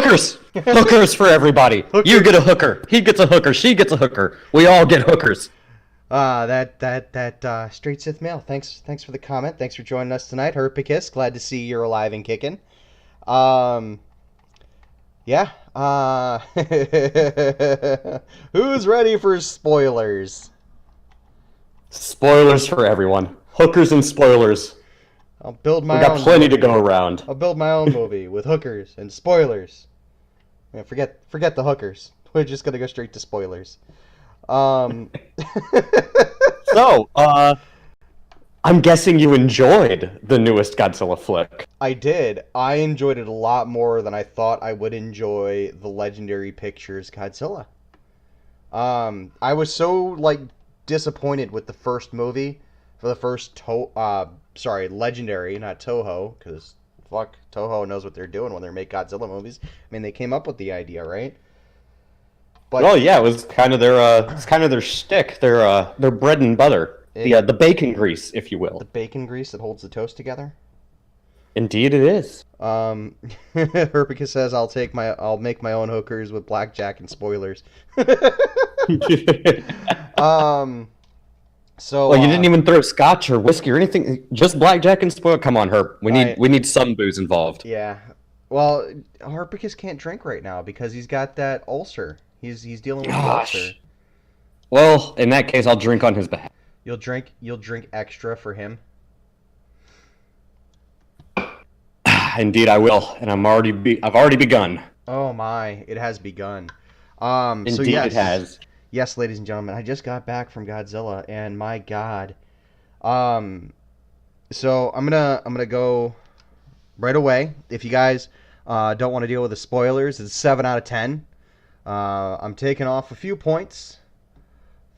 Hookers! Hookers for everybody. Hookers. You get a hooker. He gets a hooker. She gets a hooker. We all get hookers. That Straight Sith Mail. Thanks for the comment. Thanks for joining us tonight, Herpicus. Glad to see you're alive and kicking. Yeah. Who's ready for spoilers? Spoilers for everyone. Hookers and spoilers. I'll build my We got own plenty to movie. go around. I'll build my own movie with hookers and spoilers. Yeah, forget the hookers. We're just gonna go straight to spoilers. So, I'm guessing you enjoyed the newest Godzilla flick. I did. I enjoyed it a lot more than I thought I would enjoy the Legendary Pictures Godzilla. I was so disappointed with the first movie for the first Legendary, not Toho, because fuck, Toho knows what they're doing when they make Godzilla movies. I mean, they came up with the idea, right? But Well, yeah, it was kind of their shtick, their bread and butter, the bacon grease, if you will. the bacon grease that holds the toast together. Indeed, it is. Herpicus says, I'll make my own hookers with blackjack and spoilers. So Well, you didn't even throw scotch or whiskey or anything. Just blackjack and spoil. Come on, Herp. We need some booze involved. Yeah. Well, Harpicus can't drink right now because he's got that ulcer. He's dealing with the ulcer. Well, in that case, I'll drink on his behalf. You'll drink extra for him. Indeed, I will, and I've already begun. Oh my, it has begun. Indeed, So yes, it has. yes, ladies and gentlemen, I just got back from Godzilla, and my God. So I'm gonna go right away. If you guys don't want to deal with the spoilers, it's 7 out of 10. I'm taking off a few points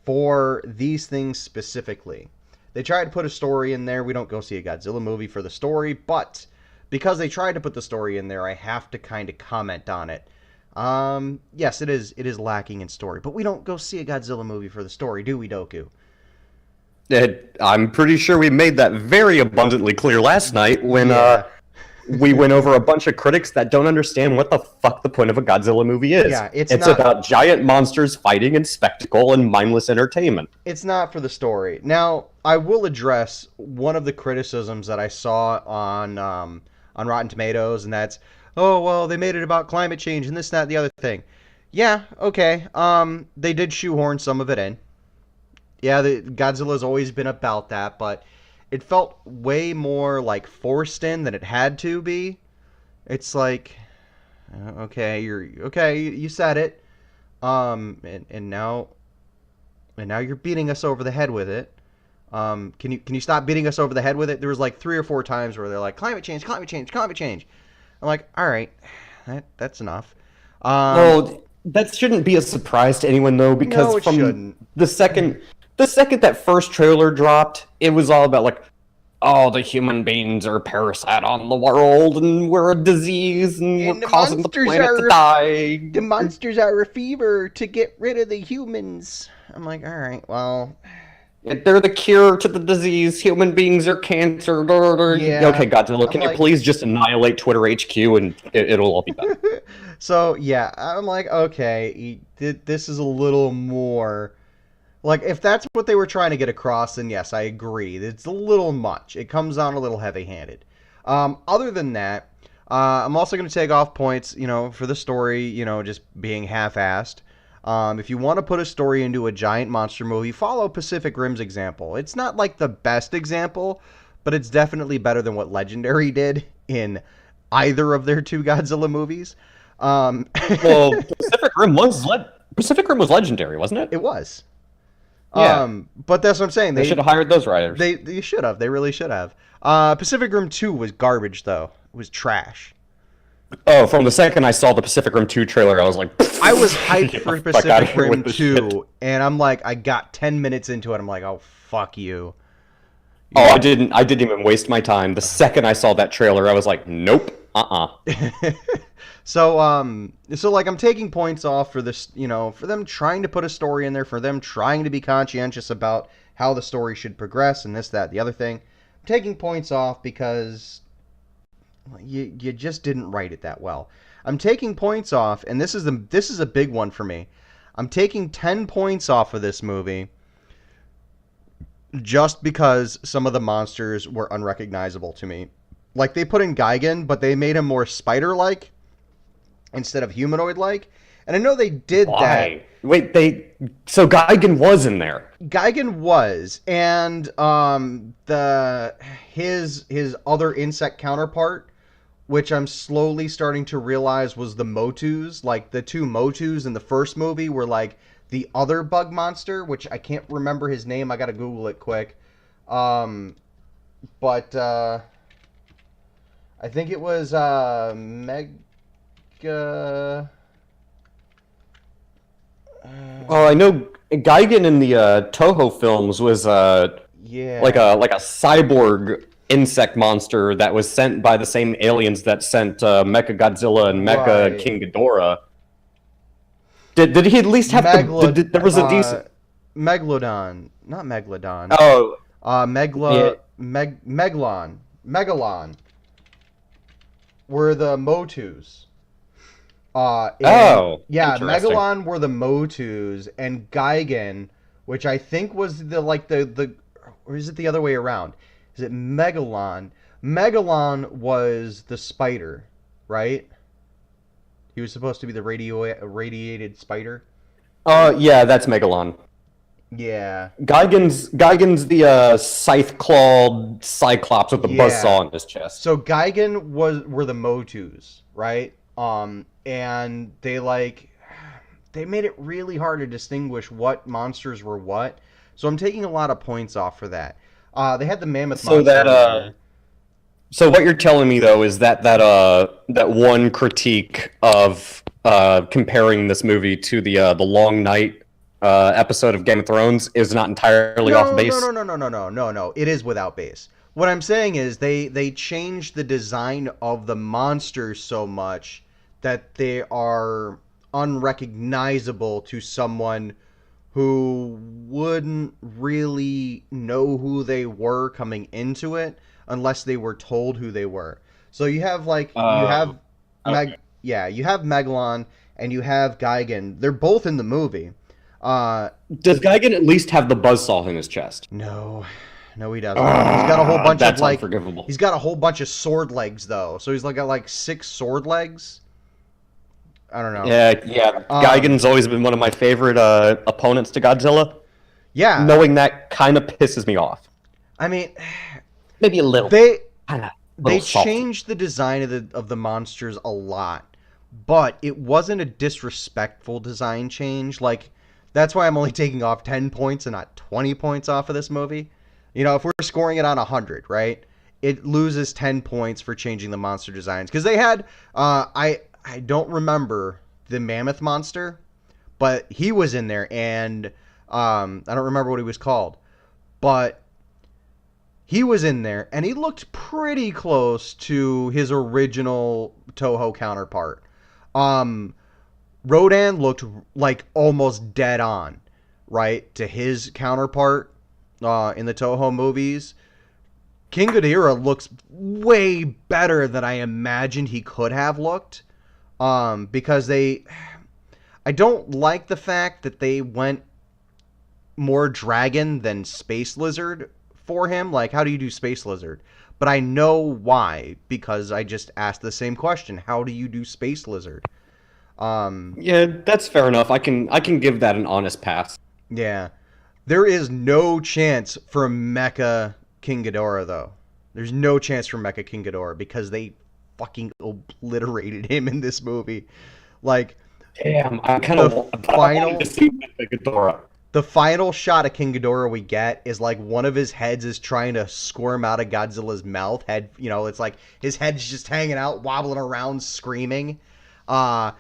for these things specifically. They tried to put a story in there. We don't go see a Godzilla movie for the story, but because they tried to put the story in there, I have to kind of comment on it. Yes, it is lacking in story, but we don't go see a Godzilla movie for the story, do we, Doku? I'm pretty sure we made that very abundantly clear last night when Yeah. we went over a bunch of critics that don't understand what the fuck the point of a Godzilla movie is. Yeah, it's not- about giant monsters fighting and spectacle and mindless entertainment. It's not for the story. Now, I will address one of the criticisms that I saw on Rotten Tomatoes, and that's, oh, well, they made it about climate change and this, that, and the other thing. Yeah, okay. They did shoehorn some of it in. Yeah, Godzilla's always been about that, but it felt way more forced in than it had to be. It's like, okay, you said it. And now you're beating us over the head with it. Can you stop beating us over the head with it? There was 3 or 4 times where they're like, climate change, climate change, climate change. I'm like, all right, that's enough. Well, that shouldn't be a surprise to anyone though, because No, it from shouldn't. the second that first trailer dropped, it was all about oh, the human beings are a parasite on the world, and we're a disease, and we're causing the planet to die. The monsters are a fever to get rid of the humans. I'm like, all right, well, They're the cure to the disease. Human beings are cancer. Yeah. Okay, Godzilla, I'm can you like- please just annihilate Twitter HQ and it'll all be done? so yeah, I'm like, okay, this is a little more. If that's what they were trying to get across, then yes, I agree. It's a little much. It comes on a little heavy-handed. Other than that, I'm also going to take off points, for the story, just being half-assed. If you want to put a story into a giant monster movie, follow Pacific Rim's example. It's not the best example, but it's definitely better than what Legendary did in either of their 2 Godzilla movies. Well, Pacific Rim was legendary, wasn't it? It was. Yeah. But that's what I'm saying. They should have hired those writers. They should have. They really should have. Pacific Rim 2 was garbage, though. It was trash. Oh, from the second I saw the Pacific Rim 2 trailer, I was like, I was hyped for Get the fuck outta Pacific here Rim with this 2, shit. and I'm like, I got 10 minutes into it. I'm like, oh, fuck you. Oh, I didn't even waste my time. The second I saw that trailer, I was like, nope, So I'm taking points off for this, for them trying to put a story in there, for them trying to be conscientious about how the story should progress and this, that, the other thing. I'm taking points off because you just didn't write it that well. I'm taking points off, and this is a big one for me. I'm taking 10 points off of this movie just because some of the monsters were unrecognizable to me. Like, they put in Gigan, but they made him more spider-like instead of humanoid-like. And I know they did that. Wait, so Gigan was in there. Gigan was, and his other insect counterpart, which I'm slowly starting to realize was the Motus. Like, the two Motus in the first movie were like the other bug monster, which I can't remember his name. I gotta Google it quick. But I think it was Mega. Oh, I know Gigan in the Toho films was Yeah. like a cyborg insect monster that was sent by the same aliens that sent Mecha Godzilla and Mecha Right. King Ghidorah. Did he at least have there was a decent Megalodon, not Megalodon. Oh, Megalon were the Motus. Yeah, interesting. Megalon were the Motus, and Gigan, which I think was the or is it the other way around? Is it Megalon? Megalon was the spider, right? He was supposed to be the radiated spider. Yeah, that's Megalon. Yeah. Gigan's the scythe-clawed cyclops with the Yeah. buzzsaw on his chest. So Gigan were the Motus, right? And they made it really hard to distinguish what monsters were what. So I'm taking a lot of points off for that. They had the mammoth So monster. that so what you're telling me though is that that one critique of comparing this movie to the Long Night episode of Game of Thrones is not entirely off base. No. It is without base. What I'm saying is they changed the design of the monsters so much that they are unrecognizable to someone who wouldn't really know who they were coming into it unless they were told who they were. So you have you have okay. you have Megalon and you have Gigan. They're both in the movie. Does Gigan at least have the buzzsaw in his chest? No, he doesn't. He's got a whole bunch that's of unforgivable. He's got a whole bunch of sword legs though. So he's got 6 sword legs. I don't know. Yeah. Gigan's always been one of my favorite opponents to Godzilla. Yeah. Knowing that kind of pisses me off. I mean, Maybe a little. they Little salty. changed the design of the monsters a lot, but it wasn't a disrespectful design change. Like, that's why I'm only taking off 10 points and not 20 points off of this movie. You know, if we're scoring it on 100, right? It loses 10 points for changing the monster designs. Because they had, I don't remember the mammoth monster, but he was in there, and I don't remember what he was called. But he was in there, and he looked pretty close to his original Toho counterpart. Rodan looked like almost dead on, right, to his counterpart in the Toho movies. King Ghidorah looks way better than I imagined he could have looked, because I don't like the fact that they went more dragon than space lizard for him. Like, how do you do space lizard? But I know why, because I just asked the same question. How do you do space lizard? Yeah, that's fair enough. I can give that an honest pass. Yeah. There is no chance for Mecha King Ghidorah, though. There's no chance for Mecha King Ghidorah because they fucking obliterated him in this movie. Like, Damn, I kind of wanted to see Ghidorah. The final shot of King Ghidorah we get is like one of his heads is trying to squirm out of Godzilla's mouth. It's like his head's just hanging out, wobbling around, screaming. And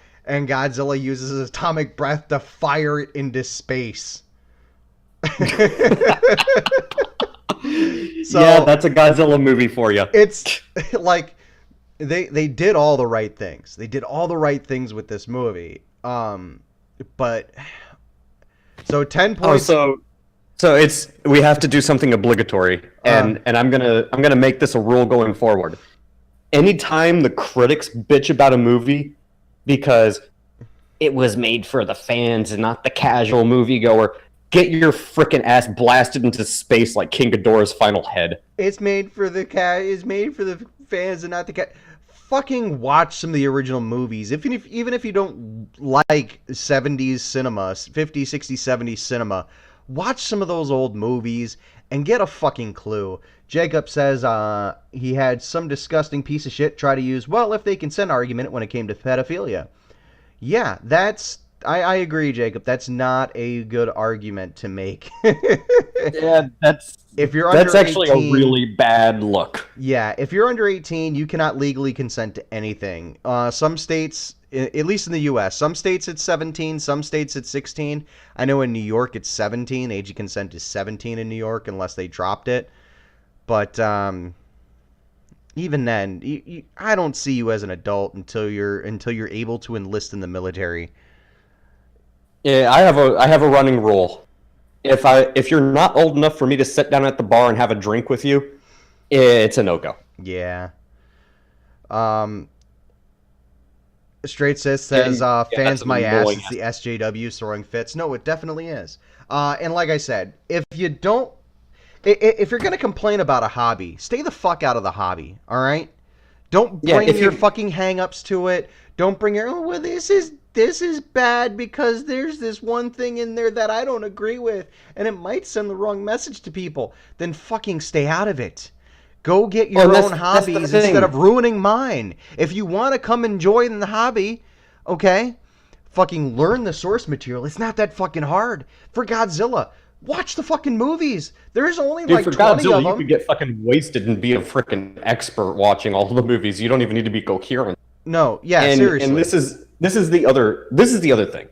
Godzilla uses his atomic breath to fire it into space. So, yeah, that's a Godzilla movie for you. It's like they did all the right things. They did all the right things with this movie. But so 10 points. So we have to do something obligatory, and I'm gonna make this a rule going forward. Anytime the critics bitch about a movie, because it was made for the fans and not the casual moviegoer. Get your frickin' ass blasted into space like King Ghidorah's final head. It's made for the It's made for the fans and not the cat. Fucking watch some of the original movies. Even if you don't like 70s cinema, 50s, 60s, 70s cinema, watch some of those old movies and get a fucking clue. Jacob says he had some disgusting piece of shit try to use, well, if they consent argument when it came to pedophilia. Yeah, I agree, Jacob. That's not a good argument to make. Yeah, that's actually 18, a really bad look. Yeah, if you're under 18, you cannot legally consent to anything. Some states, at least in the U.S., some states it's 17, some states it's 16. I know in New York it's 17. Age of consent is 17 in New York unless they dropped it. But even then, I don't see you as an adult until you're able to enlist in the military. Yeah, I have a running rule. If you're not old enough for me to sit down at the bar and have a drink with you, it's a no-go. Yeah. Straight says fans my ass. It's the SJWs throwing fits. No, it definitely is. And like I said, if you're gonna complain about a hobby, stay the fuck out of the hobby. All right. Don't bring your fucking hang-ups to it. Don't bring your this is bad because there's this one thing in there that I don't agree with and it might send the wrong message to people. Then fucking stay out of it. Go get your own hobbies instead of ruining mine. If you want to come enjoy the hobby, okay, fucking learn the source material. It's not that fucking hard. For Godzilla, watch the fucking movies. There's only like 20 Godzilla, of them. You could get fucking wasted and be a freaking expert watching all the movies. You don't even need to be coherent. No, yeah, seriously. And this is the other thing.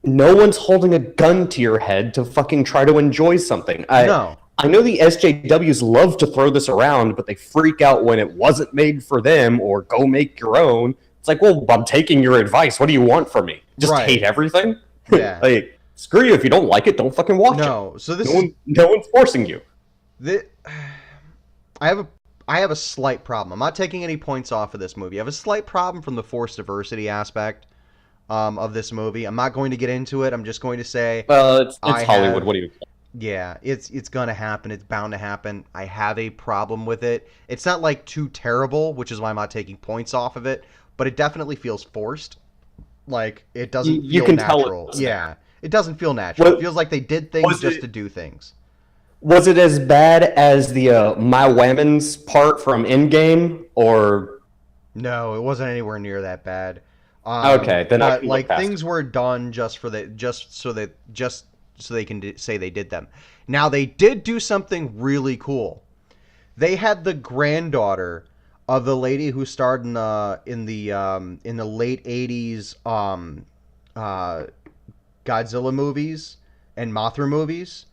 No one's holding a gun to your head to fucking try to enjoy something. No. I know the SJWs love to throw this around, but they freak out when it wasn't made for them or go make your own. It's like, well, I'm taking your advice. What do you want from me? Just hate everything? Yeah. Like, screw you. If you don't like it, don't fucking watch it. No, so no one's forcing you. I have a slight problem. I'm not taking any points off of this movie. I have a slight problem from the forced diversity aspect of this movie. I'm not going to get into it. I'm just going to say, well, it's Hollywood. What do you? Yeah, it's gonna happen. It's bound to happen. I have a problem with it. It's not like too terrible, which is why I'm not taking points off of it. But it definitely feels forced. Like it doesn't feel natural. Yeah, it doesn't feel natural. It feels like they did things just to do things. Was it as bad as the My Whammons part from Endgame, or? No, it wasn't anywhere near that bad. Okay, then I can like things were done just so they can say they did them. Now they did do something really cool. They had the granddaughter of the lady who starred in the late 80s Godzilla movies and Mothra movies.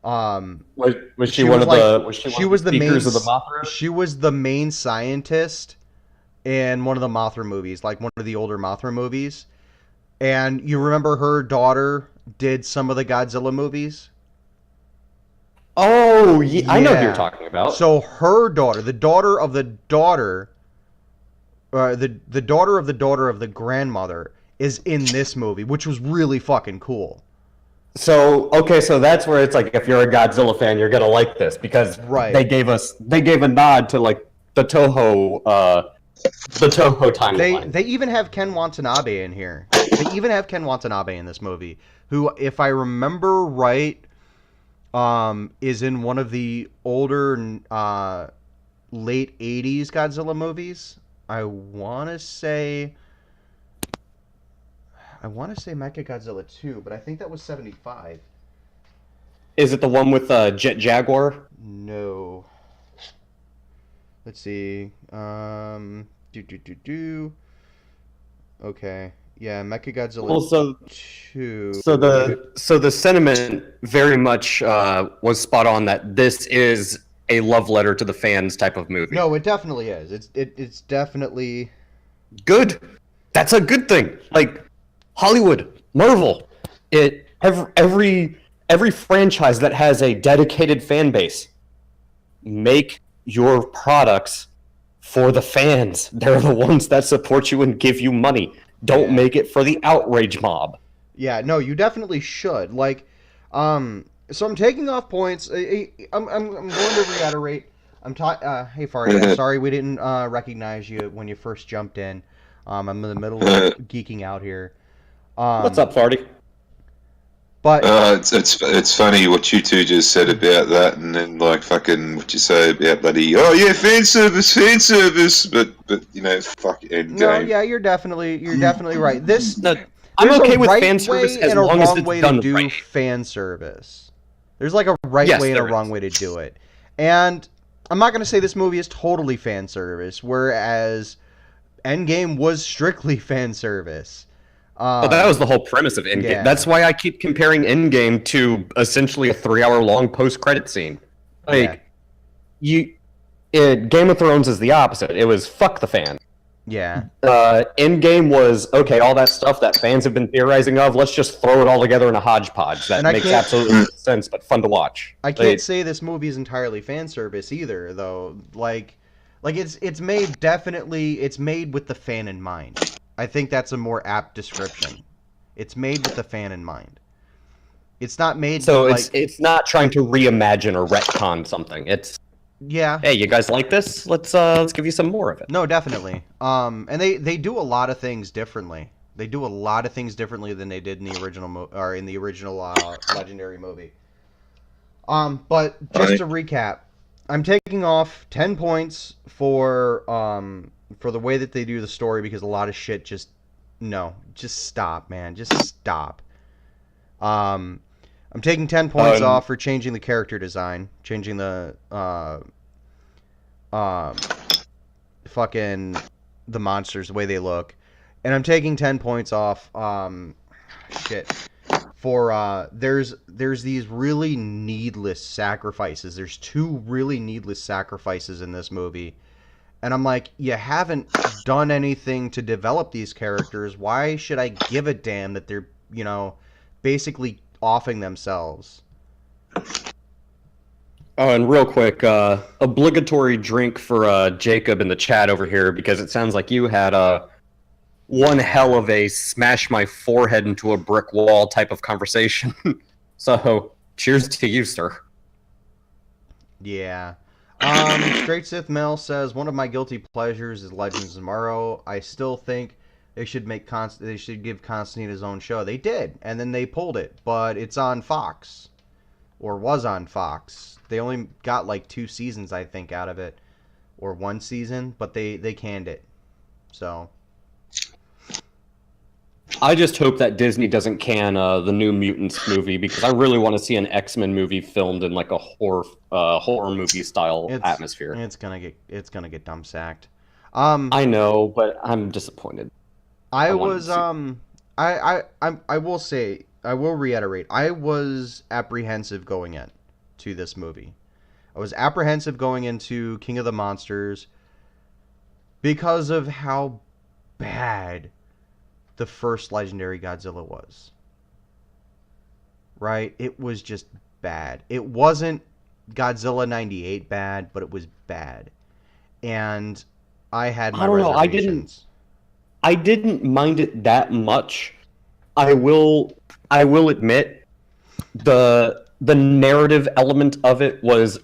Was she one of the speakers of the Mothra? She was the main scientist in one of the Mothra movies, like one of the older Mothra movies. And you remember her daughter did some of the Godzilla movies? Oh, yeah. I know who you're talking about. So her daughter, the daughter of the daughter of the grandmother is in this movie, which was really fucking cool. So that's where it's like, if you're a Godzilla fan, you're gonna like this because they gave a nod to like the Toho timeline. They even have Ken Watanabe in here. They even have Ken Watanabe in this movie, who, if I remember right, is in one of the older late 80s Godzilla movies. I want to say Mechagodzilla 2, but I think that was 75. Is it the one with Jet Jaguar? No. Let's see. Okay. Yeah, Mechagodzilla 2. So the sentiment very much was spot on that this is a love letter to the fans type of movie. No, it definitely is. It's definitely good. That's a good thing. Like Hollywood, Marvel, every franchise that has a dedicated fan base, make your products for the fans. They're the ones that support you and give you money. Don't make it for the outrage mob. Yeah, no, you definitely should. Like, so I'm taking off points. I'm going to reiterate. Hey, Farty, I'm sorry we didn't recognize you when you first jumped in. I'm in the middle of geeking out here. What's up, Farty? But it's funny what you two just said about that, and then like fucking what you say about bloody fan service, but you know fuck Endgame. No, yeah, you're definitely right. I'm okay with fan service as long as it's done right. Fan service. There's like a right way and a wrong way to do it, and I'm not gonna say this movie is totally fan service, whereas Endgame was strictly fan service. But that was the whole premise of Endgame. Yeah. That's why I keep comparing Endgame to essentially a 3-hour-long post-credit scene. Like, Game of Thrones is the opposite. It was fuck the fan. Yeah. Endgame was, okay, all that stuff that fans have been theorizing of, let's just throw it all together in a hodgepodge. That makes absolutely no sense, but fun to watch. I can't say this movie is entirely fan service either, though. Like it's made with the fan in mind. I think that's a more apt description. It's made with the fan in mind. It's not made. So it's not trying to reimagine or retcon something. It's hey, you guys like this? Let's give you some more of it. No, definitely. And they do a lot of things differently. They do a lot of things differently than they did in the original Legendary movie. But just to recap, I'm taking off 10 points for the way that they do the story, because a lot of shit just stop, man. Just stop. I'm taking 10 points off for changing the character design, changing the fucking the monsters, the way they look. And I'm taking 10 points off for there's these really needless sacrifices. There's 2 really needless sacrifices in this movie. And I'm like, you haven't done anything to develop these characters. Why should I give a damn that they're, basically offing themselves? Oh, and real quick, obligatory drink for Jacob in the chat over here, because it sounds like you had one hell of a smash my forehead into a brick wall type of conversation. So, cheers to you, sir. Yeah. Straight Sith Mel says, one of my guilty pleasures is Legends of Tomorrow. I still think they should give Constantine his own show. They did, and then they pulled it, but it's on Fox, or was on Fox. They only got like 2 seasons, I think, out of it, or 1 season, but they canned it. So I just hope that Disney doesn't can the New Mutants movie, because I really want to see an X-Men movie filmed in like a horror movie style atmosphere. It's gonna get dumb sacked. I know, but I'm disappointed. I will say, I will reiterate, I was apprehensive going in to this movie. I was apprehensive going into King of the Monsters because of how bad the first Legendary Godzilla was. Right? It was just bad. It wasn't Godzilla 98 bad, but it was bad. And I had my reservations. I didn't mind it that much. I will admit the narrative element of it was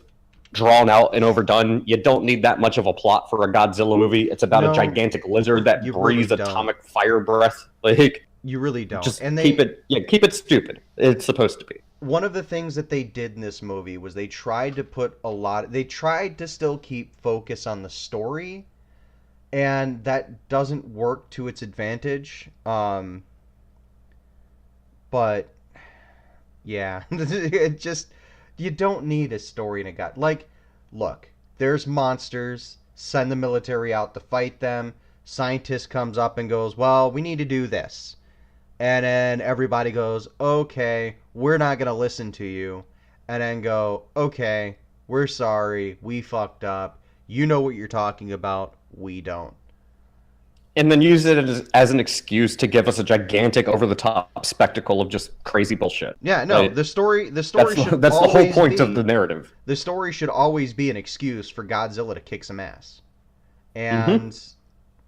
drawn out and overdone. You don't need that much of a plot for a Godzilla movie. It's about a gigantic lizard that breathes atomic fire breath. Like, you really don't. Just keep it stupid. It's supposed to be. One of the things that they did in this movie was they tried to still keep focus on the story, and that doesn't work to its advantage. But yeah, it just, you don't need a story in a god. Like, look, there's monsters, send the military out to fight them. Scientist comes up and goes, well, we need to do this. And then everybody goes, okay, we're not going to listen to you. And then go, okay, we're sorry, we fucked up. You know what you're talking about, we don't. And then use it as an excuse to give us a gigantic, over-the-top spectacle of just crazy bullshit. Yeah, no, right? the story that's the whole point of the narrative. The story should always be an excuse for Godzilla to kick some ass. And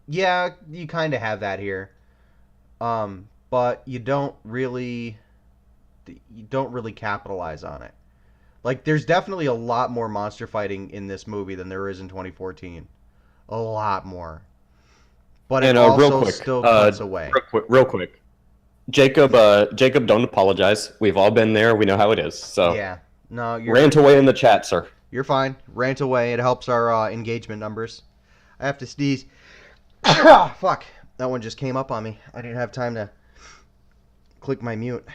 yeah, you kind of have that here. But you don't really capitalize on it. Like, there's definitely a lot more monster fighting in this movie than there is in 2014. A lot more. But it And real also quick, still cuts away. real quick, Jacob, don't apologize. We've all been there. We know how it is. So Yeah. No, you're rant away in the chat, sir. you're fine. Rant away. It helps our engagement numbers. I have to sneeze. Ah, fuck. That one just came up on me. I didn't have time to click my mute.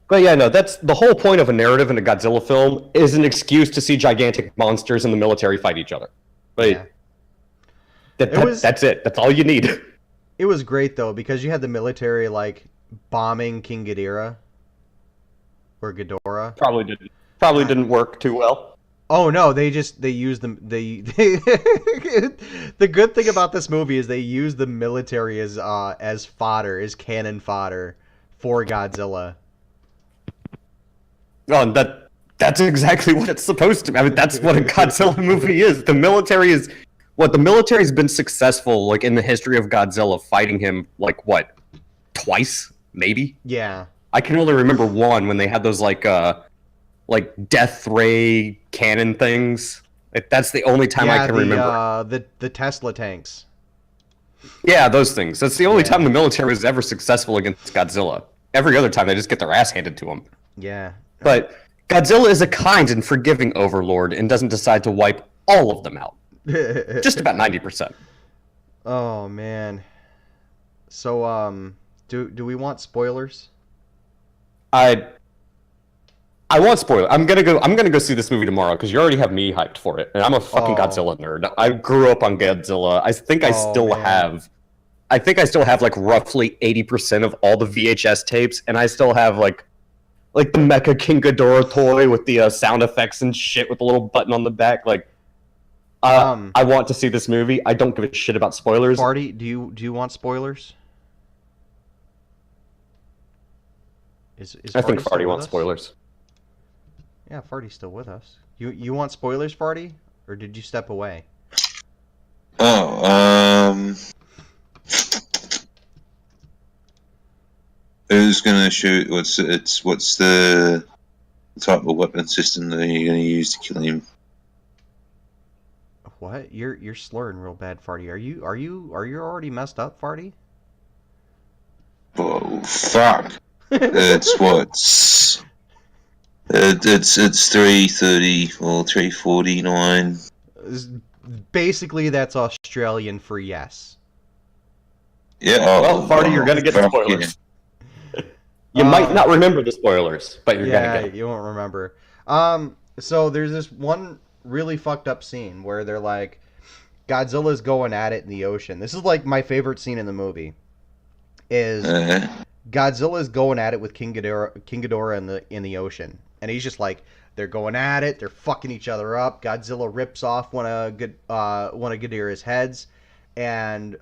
But yeah, no, that's the whole point of a narrative in a Godzilla film is an excuse to see gigantic monsters and the military fight each other. But Yeah. that's it. That's all you need. It was great though because you had the military like bombing King Ghidorah or Ghidorah. Probably didn't work too well. Oh no, they used them. The good thing about this movie is they use the military as fodder, as cannon fodder for Godzilla. Oh, and that's exactly what it's supposed to be. I mean, that's what a Godzilla movie is. The military's been successful like in the history of Godzilla fighting him like what? Twice, maybe? Yeah. I can only remember one when they had those like death ray cannon things. That's the only time I can remember. The Tesla tanks. Yeah, those things. That's the only time the military was ever successful against Godzilla. Every other time they just get their ass handed to them. Yeah. But Godzilla is a kind and forgiving overlord and doesn't decide to wipe all of them out. Just about 90%. Oh man. So do we want spoilers? I want spoilers. I'm gonna go see this movie tomorrow because you already have me hyped for it, and I'm a fucking Godzilla nerd. I grew up on Godzilla. I think I still have like roughly 80% of all the VHS tapes, and I still have like the Mecha King Ghidorah toy with the sound effects and shit with the little button on the back. Like, I want to see this movie. I don't give a shit about spoilers. Farty, do you want spoilers? I think Farty Farty wants spoilers. Yeah, Farty's still with us. You want spoilers, Farty? Or did you step away? Who's gonna shoot? What's the type of weapon system that you're gonna use to kill him? What? You're slurring real bad, Farty. Are you already messed up, Farty? Oh fuck! It's it's 3:30 or 3:49. Basically, that's Australian for yes. Yeah. Well, Farty, you're gonna get spoilers. You might not remember the spoilers, but you're gonna get it. You won't remember. So there's this one really fucked up scene where they're like, Godzilla's going at it in the ocean. This is like my favorite scene in the movie. Is Godzilla's going at it with King Ghidorah in the ocean, and he's just like, they're going at it, they're fucking each other up. Godzilla rips off one of Ghidorah's heads, and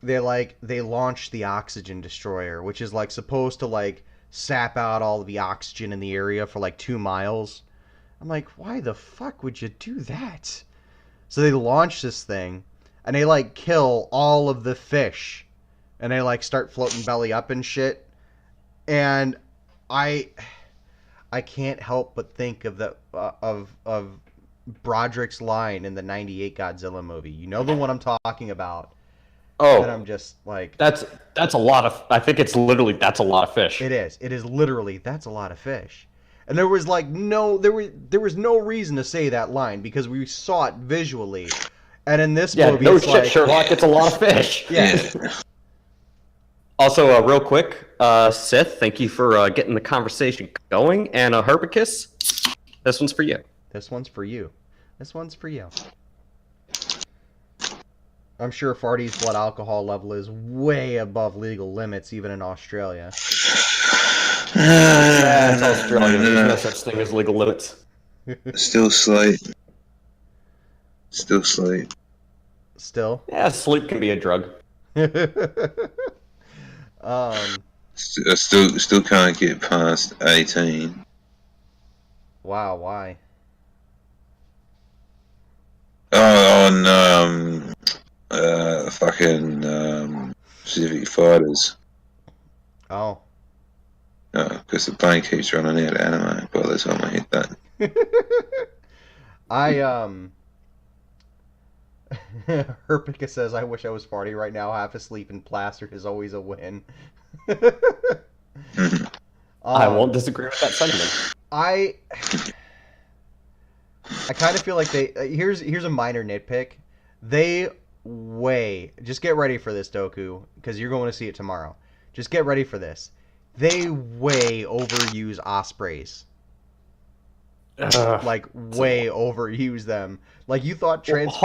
they launch the oxygen destroyer, which is like supposed to like sap out all of the oxygen in the area for like 2 miles. I'm like, why the fuck would you do that? So they launch this thing, and they like kill all of the fish, and they like start floating belly up and shit. And I can't help but think of the of Broderick's line in the '98 Godzilla movie. You know the one I'm talking about. Oh, and I'm just like, that's a lot of. I think it's literally that's a lot of fish. It is. It is literally that's a lot of fish. And there was like there was no reason to say that line because we saw it visually. And in this movie, no it's shit, like, Sherlock. It's a lot of fish. Yeah. Also, real quick, Sith, thank you for getting the conversation going. And Herbicus, this one's for you. This one's for you. This one's for you. I'm sure Farty's blood alcohol level is way above legal limits, even in Australia. It's Australia. There's no such thing as legal limits. Still slight. Still slight. Still? Yeah, sleep can be a drug. I still can't get past 18. Wow, why? on fucking Pacific Fighters. Oh. Because the brain keeps running out of anime by the time I hit that. Herpika says, I wish I was farting right now. Half asleep and plastered is always a win. I won't disagree with that sentiment. I kind of feel like they here's a minor nitpick. They just get ready for this, Doku, because you're going to see it tomorrow. Just get ready for this. They way overuse ospreys. Like way overuse them. Like you thought Transformers.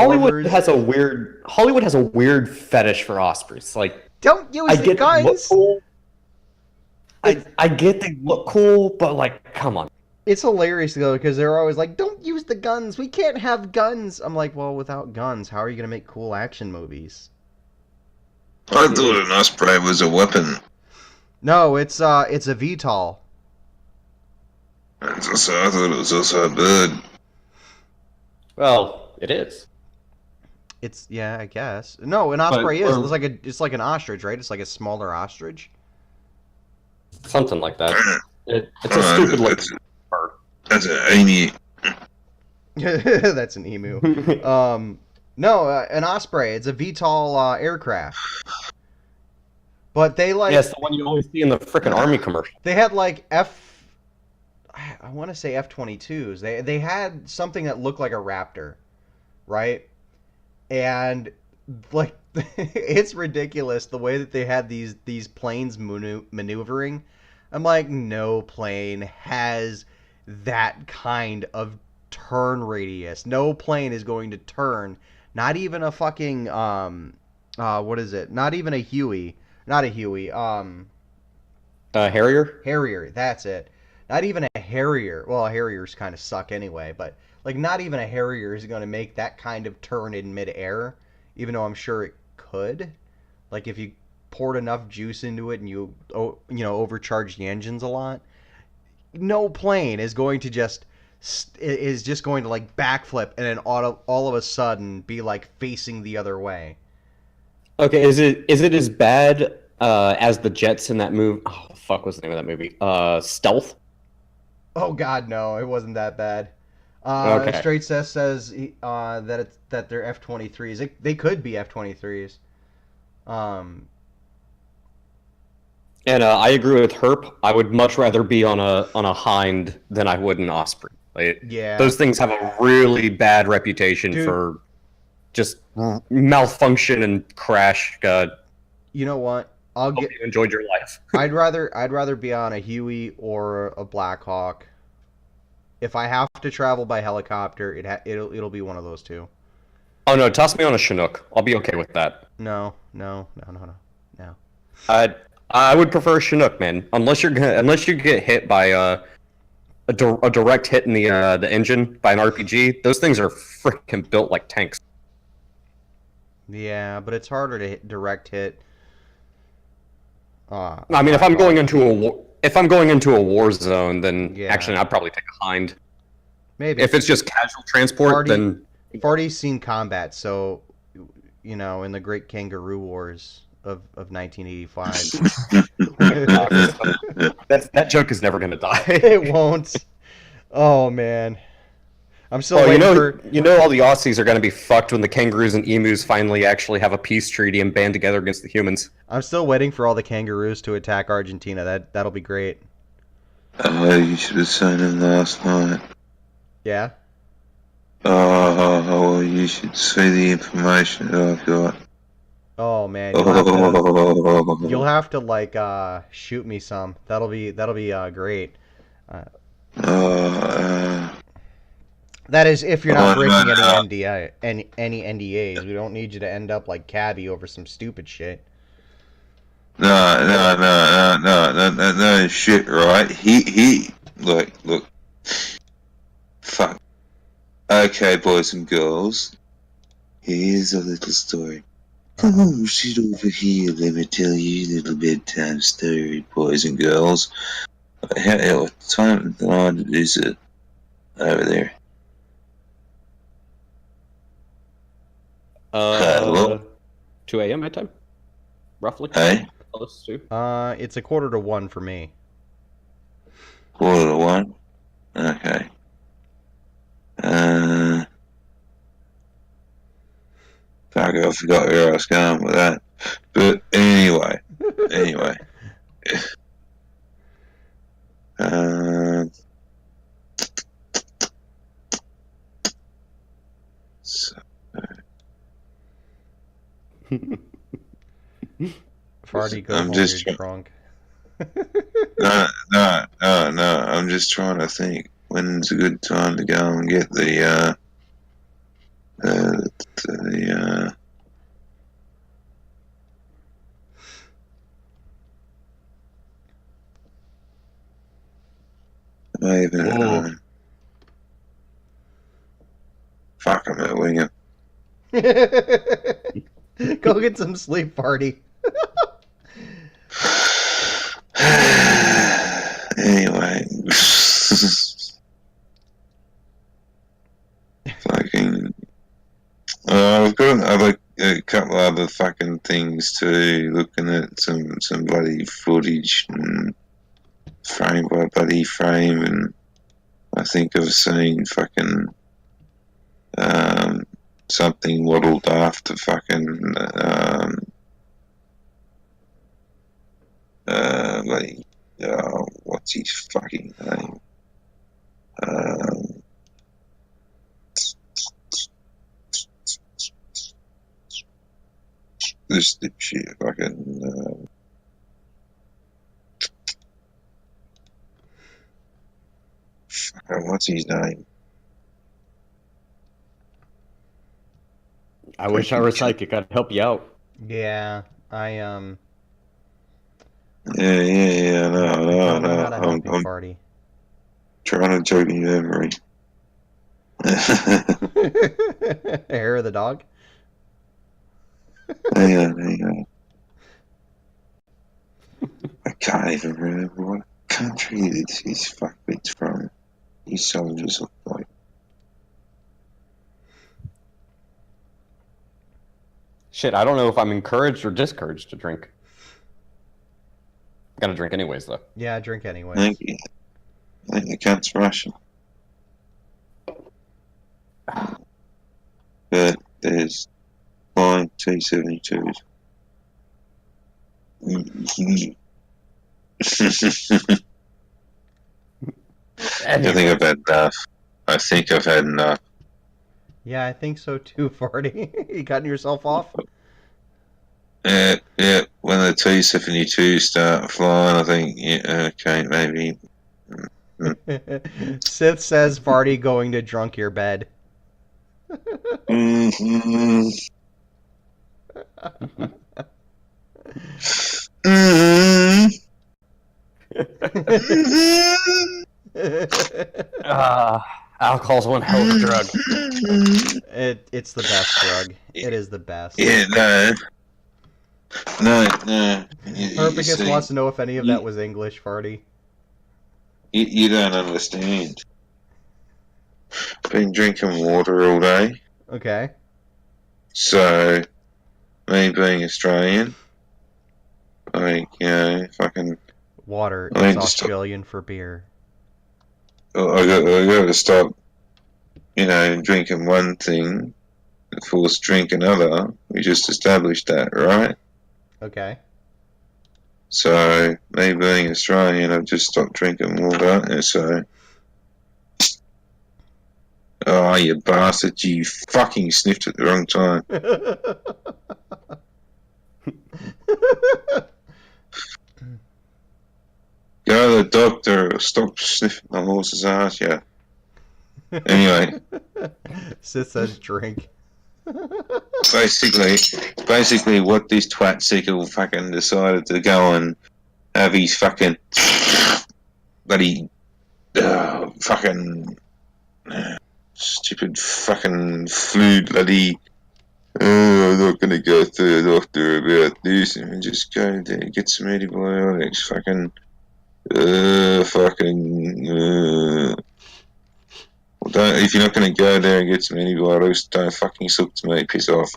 Hollywood has a weird fetish for ospreys. Like, don't use the guns. Cool. I get they look cool, but like, come on. It's hilarious though because they're always like, "Don't use the guns. We can't have guns." I'm like, "Well, without guns, how are you gonna make cool action movies?" I thought an osprey was a weapon. No, it's a VTOL. I thought it was also a bird. Well, it is. I guess. No, an osprey is. It's like an ostrich, right? It's like a smaller ostrich. Something like that. It's a stupid looking bird. That's an emu. That's an emu. No, an osprey. It's a VTOL aircraft. But they like. Yes, the one you always see in the frickin' army commercial. They had like I want to say F-22s. They had something that looked like a Raptor, right? And like it's ridiculous the way that they had these planes maneuvering. I'm like, no plane has that kind of turn radius. No plane is going to turn. Not even a fucking what is it? Not even a Huey. Not a Huey. Harrier? Harrier, that's it. Not even a Harrier. Well, Harriers kind of suck anyway, but like not even a Harrier is going to make that kind of turn in midair, even though I'm sure it could. Like if you poured enough juice into it and you overcharge the engines a lot, no plane is going to just like backflip and then all of a sudden be like facing the other way. Okay, is it as bad as the jets in that movie? Oh, fuck, what's the name of that movie? Stealth? Oh God, no, it wasn't that bad. Okay. Straight says that they're F-23s. They could be F-23s. And I agree with Herp. I would much rather be on a hind than I would an osprey. Like, yeah. Those things have a really bad reputation for just malfunction and crash. You know what? Hope you enjoyed your life. I'd rather be on a Huey or a Black Hawk. If I have to travel by helicopter, it'll be one of those two. Oh no, toss me on a Chinook. I'll be okay with that. No. I would prefer a Chinook, man. Unless you get hit by a direct hit in the engine by an RPG. Those things are freaking built like tanks. Yeah, but it's harder to direct hit. I mean, if I'm going into a war zone, then actually I'd probably take a hind. Maybe if it's just casual transport, then I've already seen combat. So, in the Great Kangaroo Wars of 1985, that joke is never gonna die. It won't. Oh man, I'm still waiting for. All the Aussies are gonna be fucked when the kangaroos and emus finally actually have a peace treaty and band together against the humans. I'm still waiting for all the kangaroos to attack Argentina. That'll be great. Oh, you should have seen him last night. Yeah? Oh, you should see the information that I've got. Oh man, you'll have to like shoot me some. That'll be great. That is if you're not breaking any NDAs. We don't need you to end up like Cabby over some stupid shit. No, shit, right? He, look. Fuck. Okay, boys and girls. Here's a little story. Come on, sit over here. Let me tell you a little bedtime story, boys and girls. What time is it over there? Hello? 2 a.m. my time, roughly. Hey? Close to. It's a quarter to 1 for me. 1:45? Okay. Fuck, I forgot where I was going with that. But anyway. So, Farty, go I'm home, just you're drunk. no. I'm just trying to think when's a good time to go and get the even Whoa. fuck, I'm at Wingham. Go get some sleep, Farty. Anyway, fucking. I've got a couple other fucking things too. Looking at some bloody footage and frame by bloody frame, and I think I've seen fucking something waddled after fucking like what's his fucking name? This dipshit fucking what's his name? I wish I were psychic. I'd help you out. Yeah, I Yeah, don't know no. how to help you, I'm Farty. trying to jog your memory. Hair of the dog? Hang on. I can't even remember what country these fuckwits from. These soldiers look like. Shit, I don't know if I'm encouraged or discouraged to drink. Gotta drink anyways, though. Yeah, drink anyway. Thank you. I think the cunt's Russian. But there's 5 T-72s. I think I've had enough. I think I've had enough. Yeah, I think so too, Farty. You cutting yourself off? Yeah. When the T-72s start flying, I think, yeah, okay, maybe. Sith says Farty going to drunk your bed. Mm-hmm. Mm-hmm. Alcohol's one hell of a drug. It's the best drug. It is the best. Yeah, no. Herpicus wants to know if any of that was English, Farty. You don't understand. Been drinking water all day. Okay. So, me being Australian, like, fucking. Water I is need to stop. Australian for beer. I got to stop, drinking one thing and force drink another. We just established that, right? Okay. So, me being Australian, I've just stopped drinking water, and so. Oh, you bastard, you fucking sniffed at the wrong time. Go to the doctor, or stop sniffing the horse's ass, yeah. Anyway. Sis says drink. Basically what this twat sickle fucking decided to go and have his fucking bloody fucking stupid fucking flu bloody I'm not gonna go to the doctor about this and just go there, get some antibiotics, fucking don't, if you're not going to go there and get some antibiotics, don't fucking suck to me. Piss off.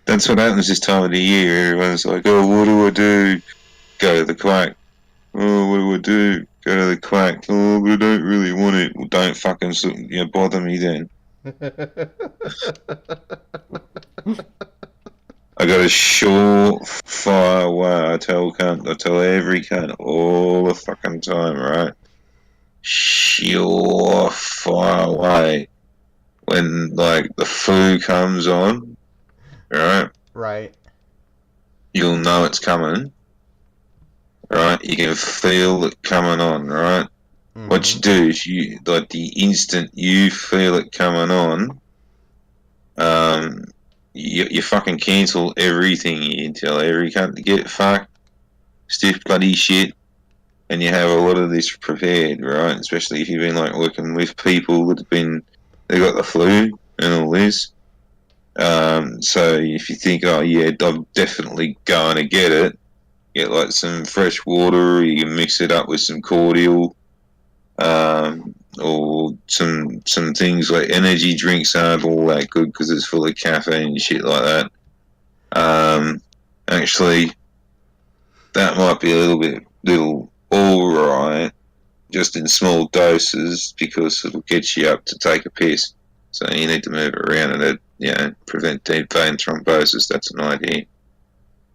That's what happens this time of the year. Everyone's like, oh, what do I do? Go to the quack. Oh, what do I do? Go to the quack. Oh, but I don't really want it. Well, don't fucking bother me then. I got a surefire way. I tell every cunt all the fucking time, right? Surefire way. When, like, the flu comes on, right? Right. You'll know it's coming, right? You can feel it coming on, right? Mm-hmm. What you do is the instant you feel it coming on, you fucking cancel everything. You tell every cunt to get fucked, stiff bloody shit, and you have a lot of this prepared, right? Especially if you've been like working with people they got the flu and all this. So if you think, oh yeah, I'm definitely going to get it, get like some fresh water. You can mix it up with some cordial, or some things like energy drinks aren't all that good because it's full of caffeine and shit like that. Actually, that might be a little alright, just in small doses because it'll get you up to take a piss. So you need to move it around and prevent deep vein thrombosis. That's an idea.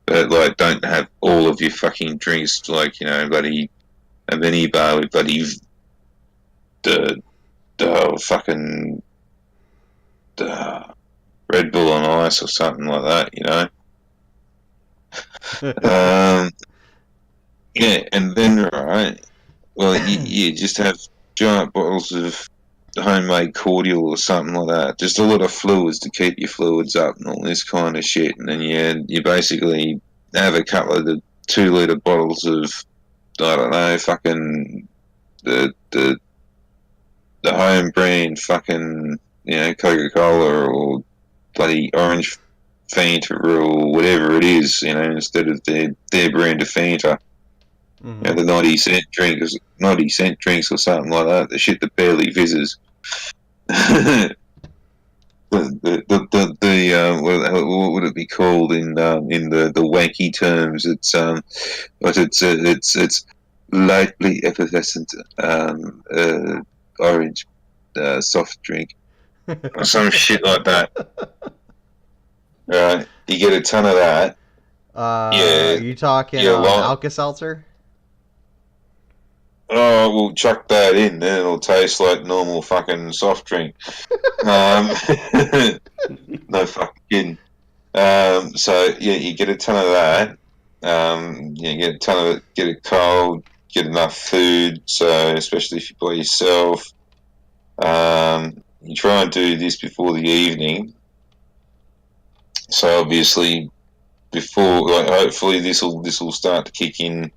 But like, don't have all of your fucking drinks like bloody a mini bar with bloody the Red Bull on ice or something like that. Yeah, and then right, well, you just have giant bottles of homemade cordial or something like that. Just a lot of fluids to keep your fluids up and all this kind of shit. And then you basically have a couple of the 2-litre bottles of, I don't know, fucking the home brand fucking Coca-Cola or bloody orange Fanta or whatever it is, instead of their brand of Fanta. Mm-hmm. The 90-cent drinks or something like that. The shit that barely fizzes. What would it be called in the wanky terms? It's lightly effervescent orange soft drink or some shit like that. Right, you get a ton of that. Are you talking Alka-Seltzer? Oh, we'll chuck that in, then it'll taste like normal fucking soft drink. No fucking kidding. So yeah, you get a ton of that. You get a ton of it. Get it cold. Get enough food. So especially if you're by yourself, you try and do this before the evening. So obviously, hopefully this will start to kick in.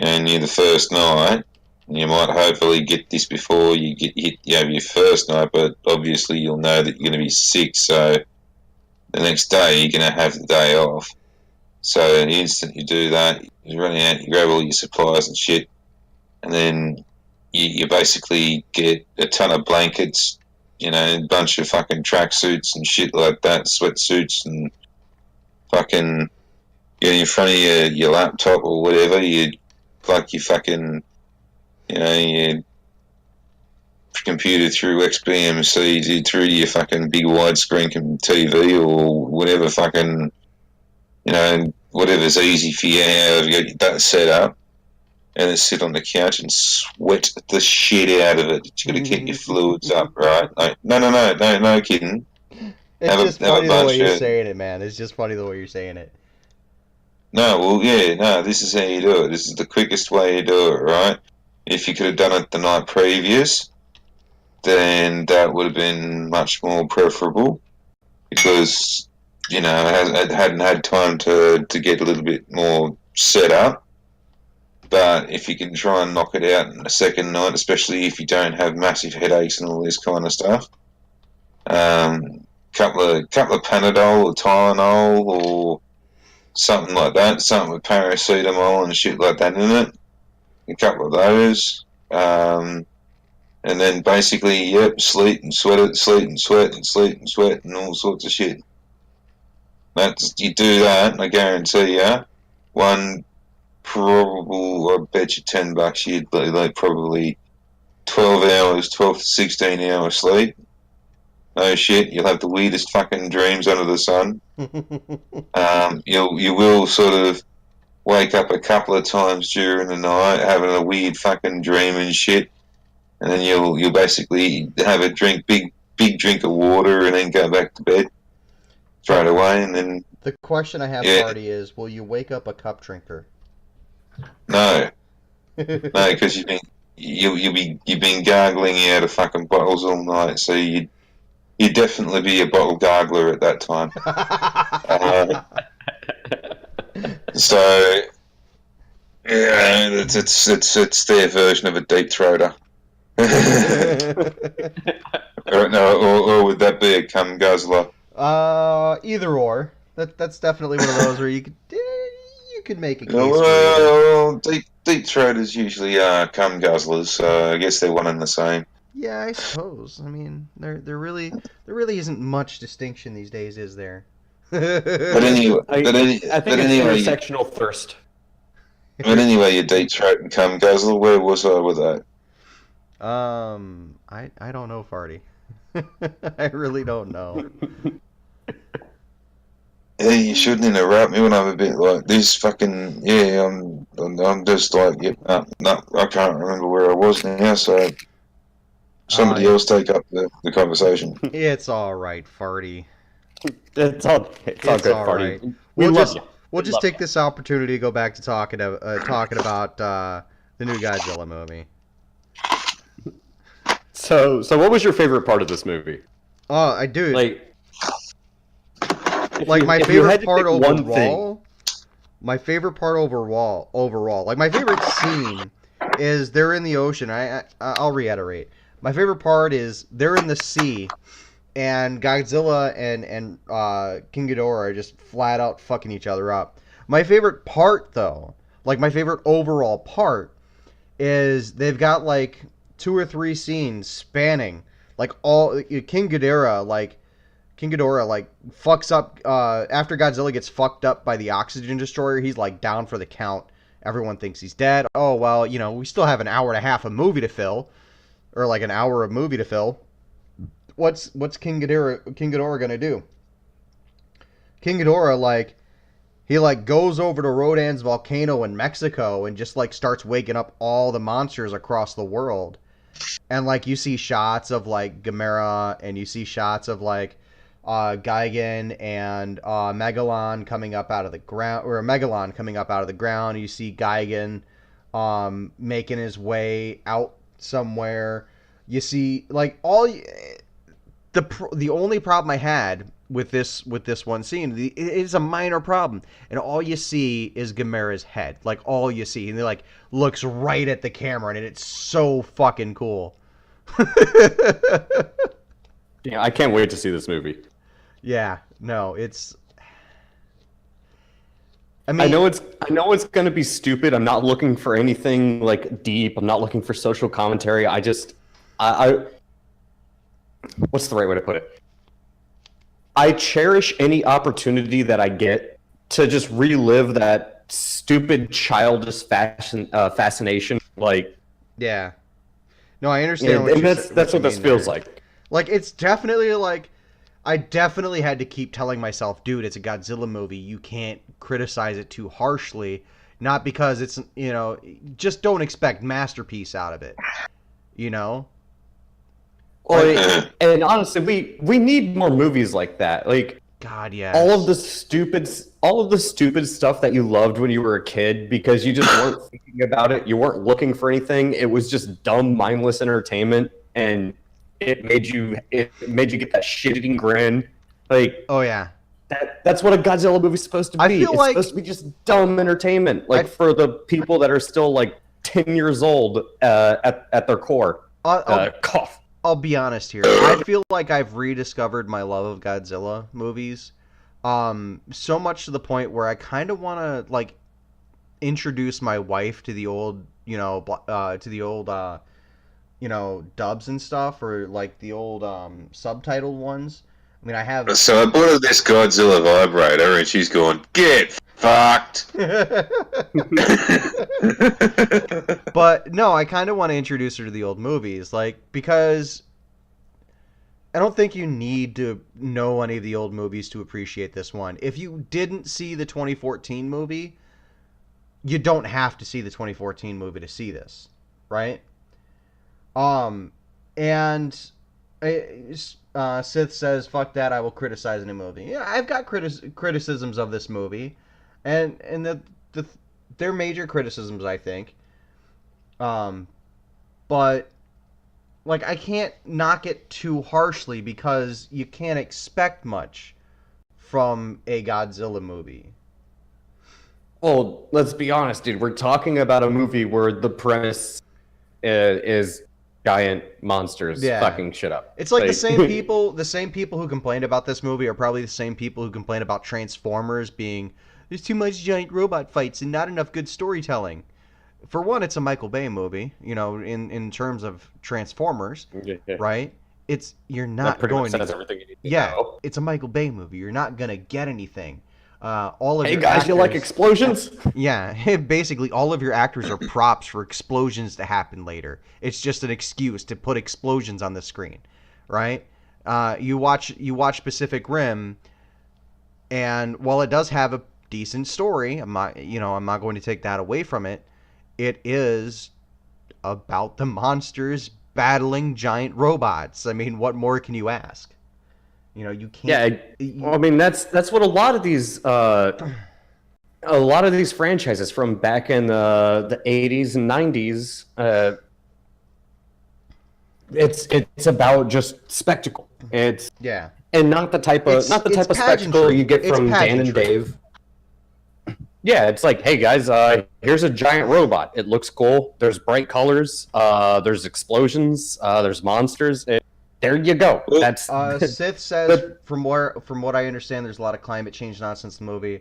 Near the first night, you might hopefully get this before you get hit your first night, but obviously you'll know that you're going to be sick, so the next day you're going to have the day off. So the instant you do that, you're running out, you grab all your supplies and shit, and then you basically get a ton of blankets, a bunch of fucking tracksuits and shit like that, sweatsuits, and fucking get in front of your laptop or whatever, you plug your fucking, your computer through XBMC, through your fucking big widescreen TV or whatever fucking, whatever's easy for you, however you get that set up, and then sit on the couch and sweat the shit out of it. You got to keep your fluids up, right? No kidding. It's just funny the way you're saying it, man. It's just funny the way you're saying it. This is how you do it. This is the quickest way you do it, right? If you could have done it the night previous, then that would have been much more preferable because, I hadn't had time to get a little bit more set up. But if you can try and knock it out in the second night, especially if you don't have massive headaches and all this kind of stuff, couple of Panadol or Tylenol or something like that, something with paracetamol and shit like that in it. A couple of those. And then basically, yep, sleet and sweat it, sleet and sweat and sleet and sweat and all sorts of shit. You do that, and I guarantee you, one probable, I bet you $10 you'd be like probably 12 hours, 12 to 16 hours sleep. No shit, you'll have the weirdest fucking dreams under the sun. You will sort of wake up a couple of times during the night having a weird fucking dream and shit, and then you'll basically have a big drink of water, and then go back to bed straight away, and then The question I have, Party, is: will you wake up a cup drinker? no, because you've been gargling out of fucking bottles all night, so you'd definitely be a bottle gargler at that time. So yeah, it's their version of a deep throater. or would that be a cum guzzler? Either or. That's definitely one of those where you could make a case. Well, deep throaters usually are cum guzzlers, so I guess they're one and the same. Yeah, I suppose. I mean, there really isn't much distinction these days, is there? But anyway, I think it's intersectional thirst. But anyway, you deep throat and cum guzzler. Where was I with that? I don't know, Farty. I really don't know. Yeah, you shouldn't interrupt me when I'm a bit like this. Fucking yeah, I'm just like yep. No, I can't remember where I was now. So somebody else take up the conversation. It's all right, Farty. It's all good, Farty. Right. We love you. We'll just take this opportunity to go back to talking about the new Godzilla movie. So what was your favorite part of this movie? Oh, I do. My my favorite part overall. My favorite part overall. Like my favorite scene is they're in the ocean. I'll reiterate. My favorite part is they're in the sea, and Godzilla and King Ghidorah are just flat out fucking each other up. My favorite part, though, like my favorite overall part, is they've got like 2 or 3 scenes spanning like all King Ghidorah fucks up after Godzilla gets fucked up by the oxygen destroyer. He's like down for the count. Everyone thinks he's dead. Oh well, we still have an hour and a half of movie to fill, or like an hour of movie to fill. What's King Ghidorah gonna do? King Ghidorah he goes over to Rodan's volcano in Mexico and just starts waking up all the monsters across the world. And you see shots of Gamera, and you see shots of Gigan and Megalon coming up out of the ground, or Megalon coming up out of the ground. You see Gigan making his way out somewhere. You see the only problem I had with this one scene, it is a minor problem, and all you see is Gamera's head. All you see, and he looks right at the camera, and it's so fucking cool. Yeah, I can't wait to see this movie. Yeah, no, it's. I know it's gonna be stupid. I'm not looking for anything deep. I'm not looking for social commentary. I what's the right way to put it? I cherish any opportunity that I get to just relive that stupid childish fascination. Yeah. No, I understand. That's what this feels like. It's definitely I definitely had to keep telling myself, dude, it's a Godzilla movie. You can't criticize it too harshly. Not because it's, just don't expect masterpiece out of it. Well, and honestly, we need more movies like that. God, yeah. All of the stupid stuff that you loved when you were a kid because you just weren't thinking about it. You weren't looking for anything. It was just dumb, mindless entertainment, and it made you get that shit-eating grin. Oh yeah. That's what a Godzilla movie's supposed to be. It's supposed to be just dumb entertainment, for the people that are still 10 years old at their core. Cough. I'll be honest here. I feel like I've rediscovered my love of Godzilla movies, so much to the point where I kind of want to introduce my wife to the old, dubs and stuff, or like the old subtitled ones. I mean, I have. So I bought her this Godzilla vibrator, and she's going, "Get fucked." But no, I kind of want to introduce her to the old movies, like, because I don't think you need to know any of the old movies to appreciate this one. If you didn't see the 2014 movie, you don't have to see the 2014 movie to see this, right? And Sith says, "Fuck that! I will criticize any movie." Yeah, I've got criticisms of this movie, and they're major criticisms, I think. But like, I can't knock it too harshly because you can't expect much from a Godzilla movie. Well, let's be honest, dude. We're talking about a movie where the premise is giant monsters fucking shit up. It's like the same people who complained about this movie are probably the same people who complain about Transformers being there's too much giant robot fights and not enough good storytelling. For one, it's a Michael Bay movie, in terms of Transformers, right? You're not going to. Everything you need to know. It's a Michael Bay movie. You're not gonna get anything. All of hey your guys, actors, you like explosions? Yeah, basically all of your actors are props for explosions to happen later. It's just an excuse to put explosions on the screen, right? You watch Pacific Rim, and while it does have a decent story, I'm not going to take that away from it. It is about the monsters battling giant robots. I mean, what more can you ask? You can't. Yeah, I mean that's what a lot of these franchises from back in the 80s and 90s. It's about just spectacle. And not the type of spectacle you get from Dan and Dave. Yeah, it's like, hey guys, here's a giant robot. It looks cool. There's bright colors. There's explosions. There's monsters. There you go. That's Sith says, from what I understand, there's a lot of climate change nonsense in the movie.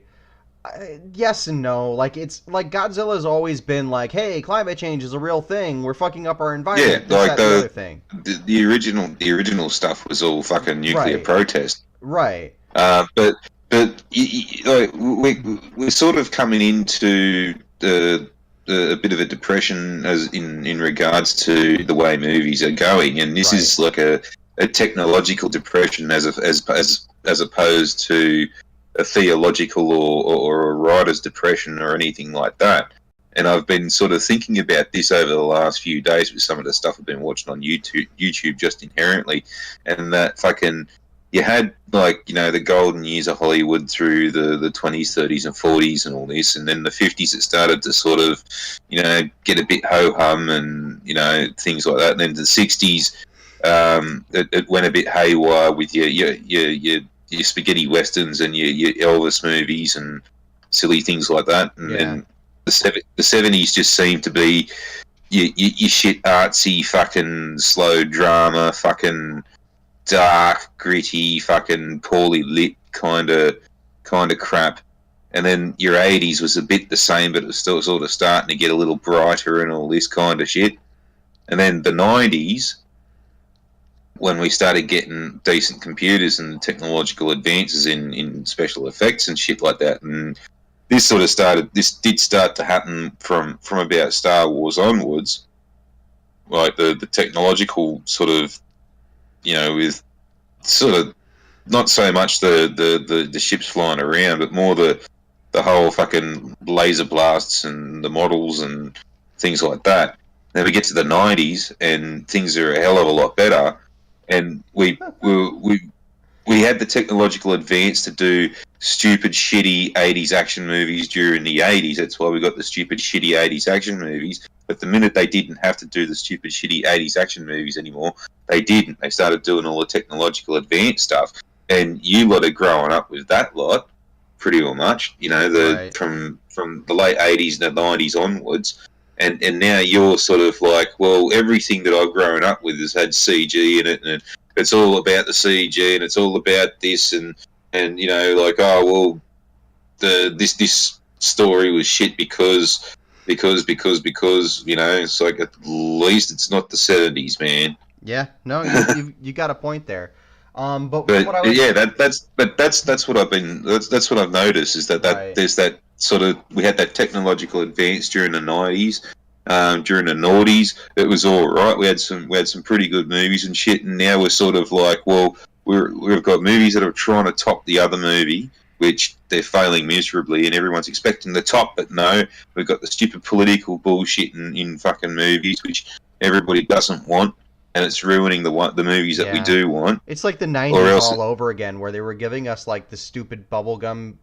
Yes and no. Like, it's like Godzilla's always been like, hey, climate change is a real thing. We're fucking up our environment. Yeah, like the other thing. The original stuff was all fucking nuclear protest. Right. But like we're sort of coming into a bit of a depression as in regards to the way movies are going, and this is like a technological depression as opposed to a theological or a writer's depression or anything like that. And I've been sort of thinking about this over the last few days with some of the stuff I've been watching on YouTube just inherently, and that fucking. You had, like, the golden years of Hollywood through the 20s, 30s, and 40s and all this, and then the 50s it started to sort of, get a bit ho-hum and, things like that. And then the 60s, it went a bit haywire with your spaghetti westerns and your Elvis movies and silly things like that. And then the 70s just seemed to be your shit artsy, fucking slow drama, fucking dark, gritty, fucking poorly lit kind of crap. And then your 80s was a bit the same, but it was still sort of starting to get a little brighter and all this kind of shit. And then the 90s, when we started getting decent computers and technological advances in special effects and shit like that, and this did start to happen from about Star Wars onwards, like the technological sort of, with sort of not so much the ships flying around, but more the whole fucking laser blasts and the models and things like that. Then we get to the 90s and things are a hell of a lot better, and we had the technological advance to do stupid, shitty 80s action movies during the 80s. That's why we got the stupid, shitty 80s action movies. But the minute they didn't have to do the stupid, shitty 80s action movies anymore, they didn't. They started doing all the technological advanced stuff. And you lot are growing up with that lot, pretty much, from the late 80s and the 90s onwards. And now you're sort of like, well, everything that I've grown up with has had CG in it, and it's all about the CG, and it's all about this, and like, oh, well, this story was shit because it's like at least it's not the 70s, man. Yeah, no, you got a point there. But But what I was yeah, that's what that's what I've noticed is that right. there's that sort of we had that technological advance during the 90s. During the noughties, it was all right. We had some pretty good movies and shit, and now we're sort of like, well, we've got movies that are trying to top the other movie, which they're failing miserably, and everyone's expecting the top, but no, we've got the stupid political bullshit in fucking movies, which everybody doesn't want, and it's ruining the movies that we do want. It's like the Or 90s else, all over again, where they were giving us like the stupid bubblegum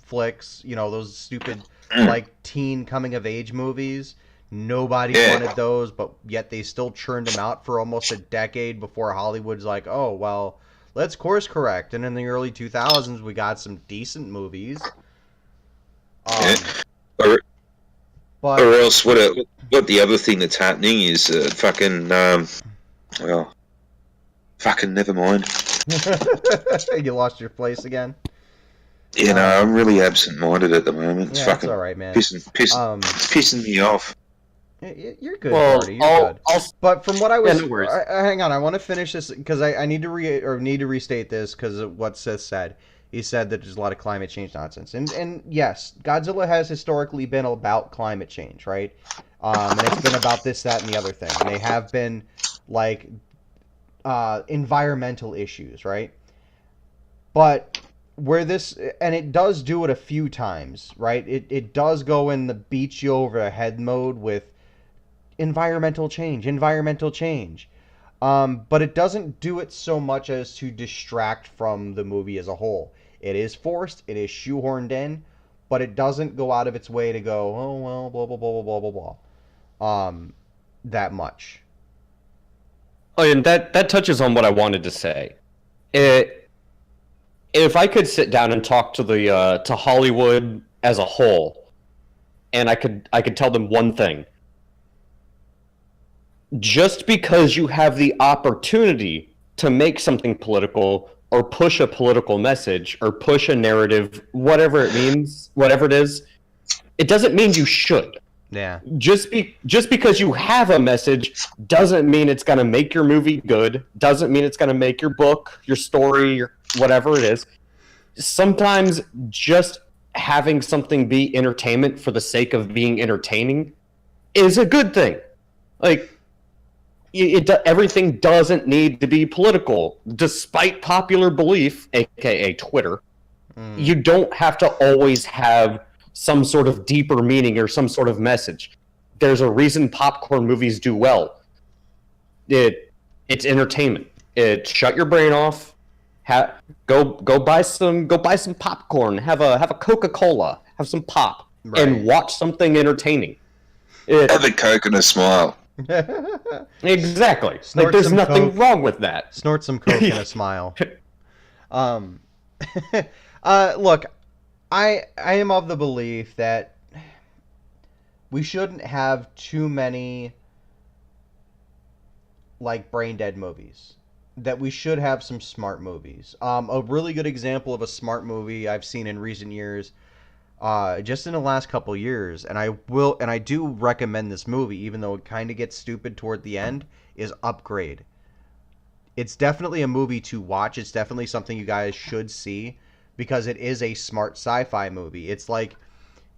flicks, those stupid like teen coming of age movies. Nobody wanted those, but yet they still churned them out for almost a decade before Hollywood's like, oh, well, let's course correct. And in the early 2000s, we got some decent movies. or But else, what the other thing that's happening is fucking well, fucking never mind. you lost your place again. Yeah, no, I'm really absent-minded at the moment. It's that's fucking all right, man. it's pissing me off. You're good, Marty. You're good. But from what I was, hang on, I want to finish this because I need to restate this because of what Sith said. He said that there's a lot of climate change nonsense, and yes, Godzilla has historically been about climate change, right? And it's been about this, that, and the other thing. And they have been like environmental issues, right? But where this, and it does do it a few times, right? It does go in the beat you over the head mode with environmental change. But it doesn't do it so much as to distract from the movie as a whole. It is forced, it is shoehorned in, but it doesn't go out of its way to go, oh, well, blah, blah, blah, blah, blah, blah, that much. Oh, and that touches on what I wanted to say. If I could sit down and talk to to Hollywood as a whole, and I could tell them one thing. Just because you have the opportunity to make something political or push a political message or push a narrative, whatever it means, whatever it is, it doesn't mean you should. Yeah. Just because you have a message doesn't mean it's going to make your movie good, doesn't mean it's going to make your book, your story, your whatever it is. Sometimes just having something be entertainment for the sake of being entertaining is a good thing. Like, everything doesn't need to be political, despite popular belief, aka Twitter. You don't have to always have some sort of deeper meaning or some sort of message. There's a reason popcorn movies do well. It's entertainment. Shut your brain off. Go buy some popcorn. Have a Coca-Cola. Have some pop, and watch something entertaining. Have a Coke and a smile. Exactly. Like, there's nothing wrong with that. Snort some Coke and a smile. Look, I am of the belief that we shouldn't have too many like brain dead movies. That we should have some smart movies. A really good example of a smart movie I've seen in recent years, just in the last couple years, and I do recommend this movie, even though it kind of gets stupid toward the end, is Upgrade. It's definitely a movie to watch. It's definitely something you guys should see because it is a smart sci-fi movie. It's like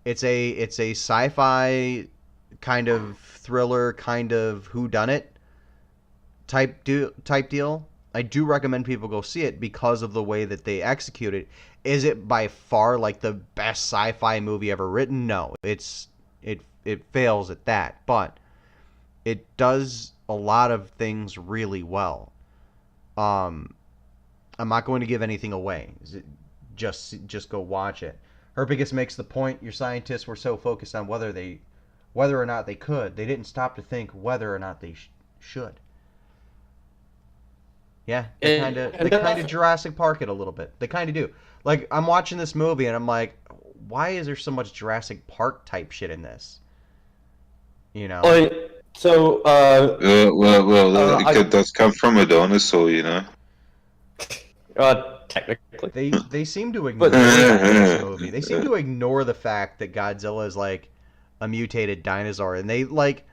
it's a sci-fi kind of thriller, kind of whodunit type deal. I do recommend people go see it because of the way that they execute it. Is it by far like the best sci-fi movie ever written? No, it fails at that, but it does a lot of things really well. I'm not going to give anything away. Just go watch it. Herbicus makes the point: your scientists were so focused on whether or not they could, they didn't stop to think whether or not they should. Yeah, they kind of Jurassic Park it a little bit. They kind of do. Like, I'm watching this movie and I'm like, why is there so much Jurassic Park type shit in this? You know. So. It does come from a dinosaur, you know. technically. They seem to ignore that in this movie. They seem to ignore the fact that Godzilla is like a mutated dinosaur, and they like.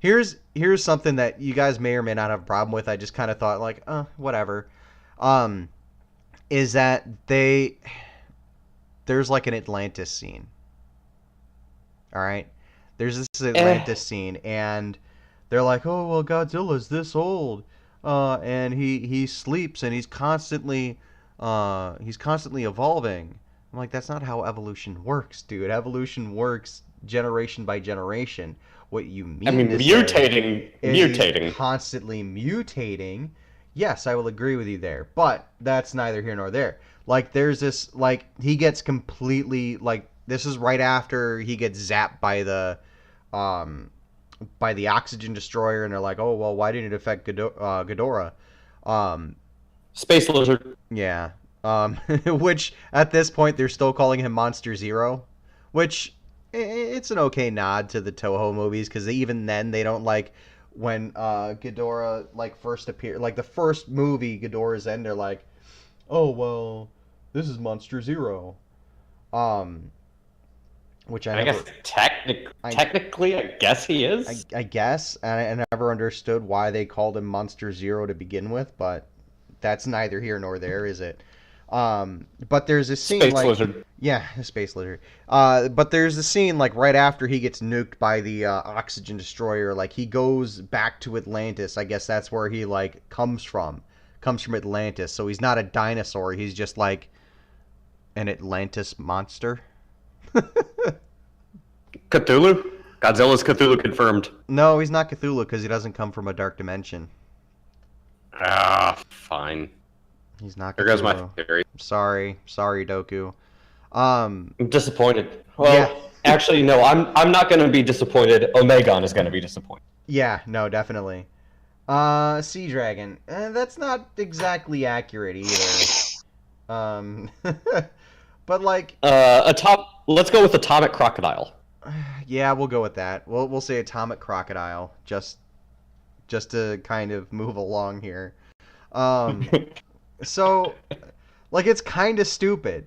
Here's something that you guys may or may not have a problem with. I just kind of thought like, whatever. Is that there's like an Atlantis scene. All right, there's this Atlantis scene, and they're like, oh well, Godzilla's this old, and he sleeps and he's constantly evolving. I'm like, that's not how evolution works, dude. Evolution works generation by generation. What you mean? I mean, mutating, constantly mutating. Yes, I will agree with you there, but that's neither here nor there. Like, there's this, like, he gets completely, like, this is right after he gets zapped by the oxygen destroyer, and they're like, oh well, why didn't it affect Ghidorah? Space lizard. Yeah. Which at this point they're still calling him Monster Zero, which it's an okay nod to the Toho movies, because even then they don't like when Ghidorah like first appeared, like the first movie Ghidorah's in, they're like, oh well, this is Monster Zero, which I guess technically I guess he is. I guess, and I never understood why they called him Monster Zero to begin with, but that's neither here nor there, is it? But there's a scene Space like lizard. Yeah, Space Lizard. But there's a scene like right after he gets nuked by the oxygen destroyer, like he goes back to Atlantis. I guess that's where he like comes from Atlantis. So he's not a dinosaur, he's just like an Atlantis monster. Cthulhu? Godzilla's Cthulhu confirmed. No, he's not Cthulhu because he doesn't come from a dark dimension. Fine. He's not Cthulhu. There goes my theory. Sorry, Doku. I'm disappointed. Well, Yeah. actually, no, I'm not going to be disappointed. Omegon is going to be disappointed. Yeah, no, definitely. Sea Dragon. That's not exactly accurate either. But like, let's go with Atomic Crocodile. yeah, we'll go with that. We'll say Atomic Crocodile, just to kind of move along here. So, like, it's kind of stupid.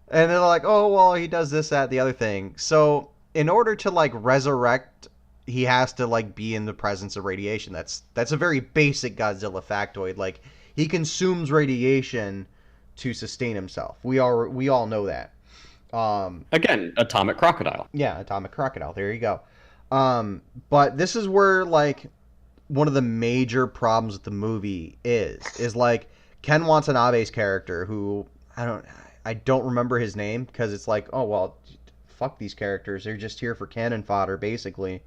And they're like, oh, well, he does this, that, the other thing. So, in order to, like, resurrect, he has to, like, be in the presence of radiation. That's a very basic Godzilla factoid. Like, he consumes radiation to sustain himself. We all know that. Again, Atomic Crocodile. Yeah, Atomic Crocodile. There you go. But this is where, like, one of the major problems with the movie is like Ken Watanabe's character, who I don't remember his name, because it's like, oh well, fuck these characters, they're just here for cannon fodder basically.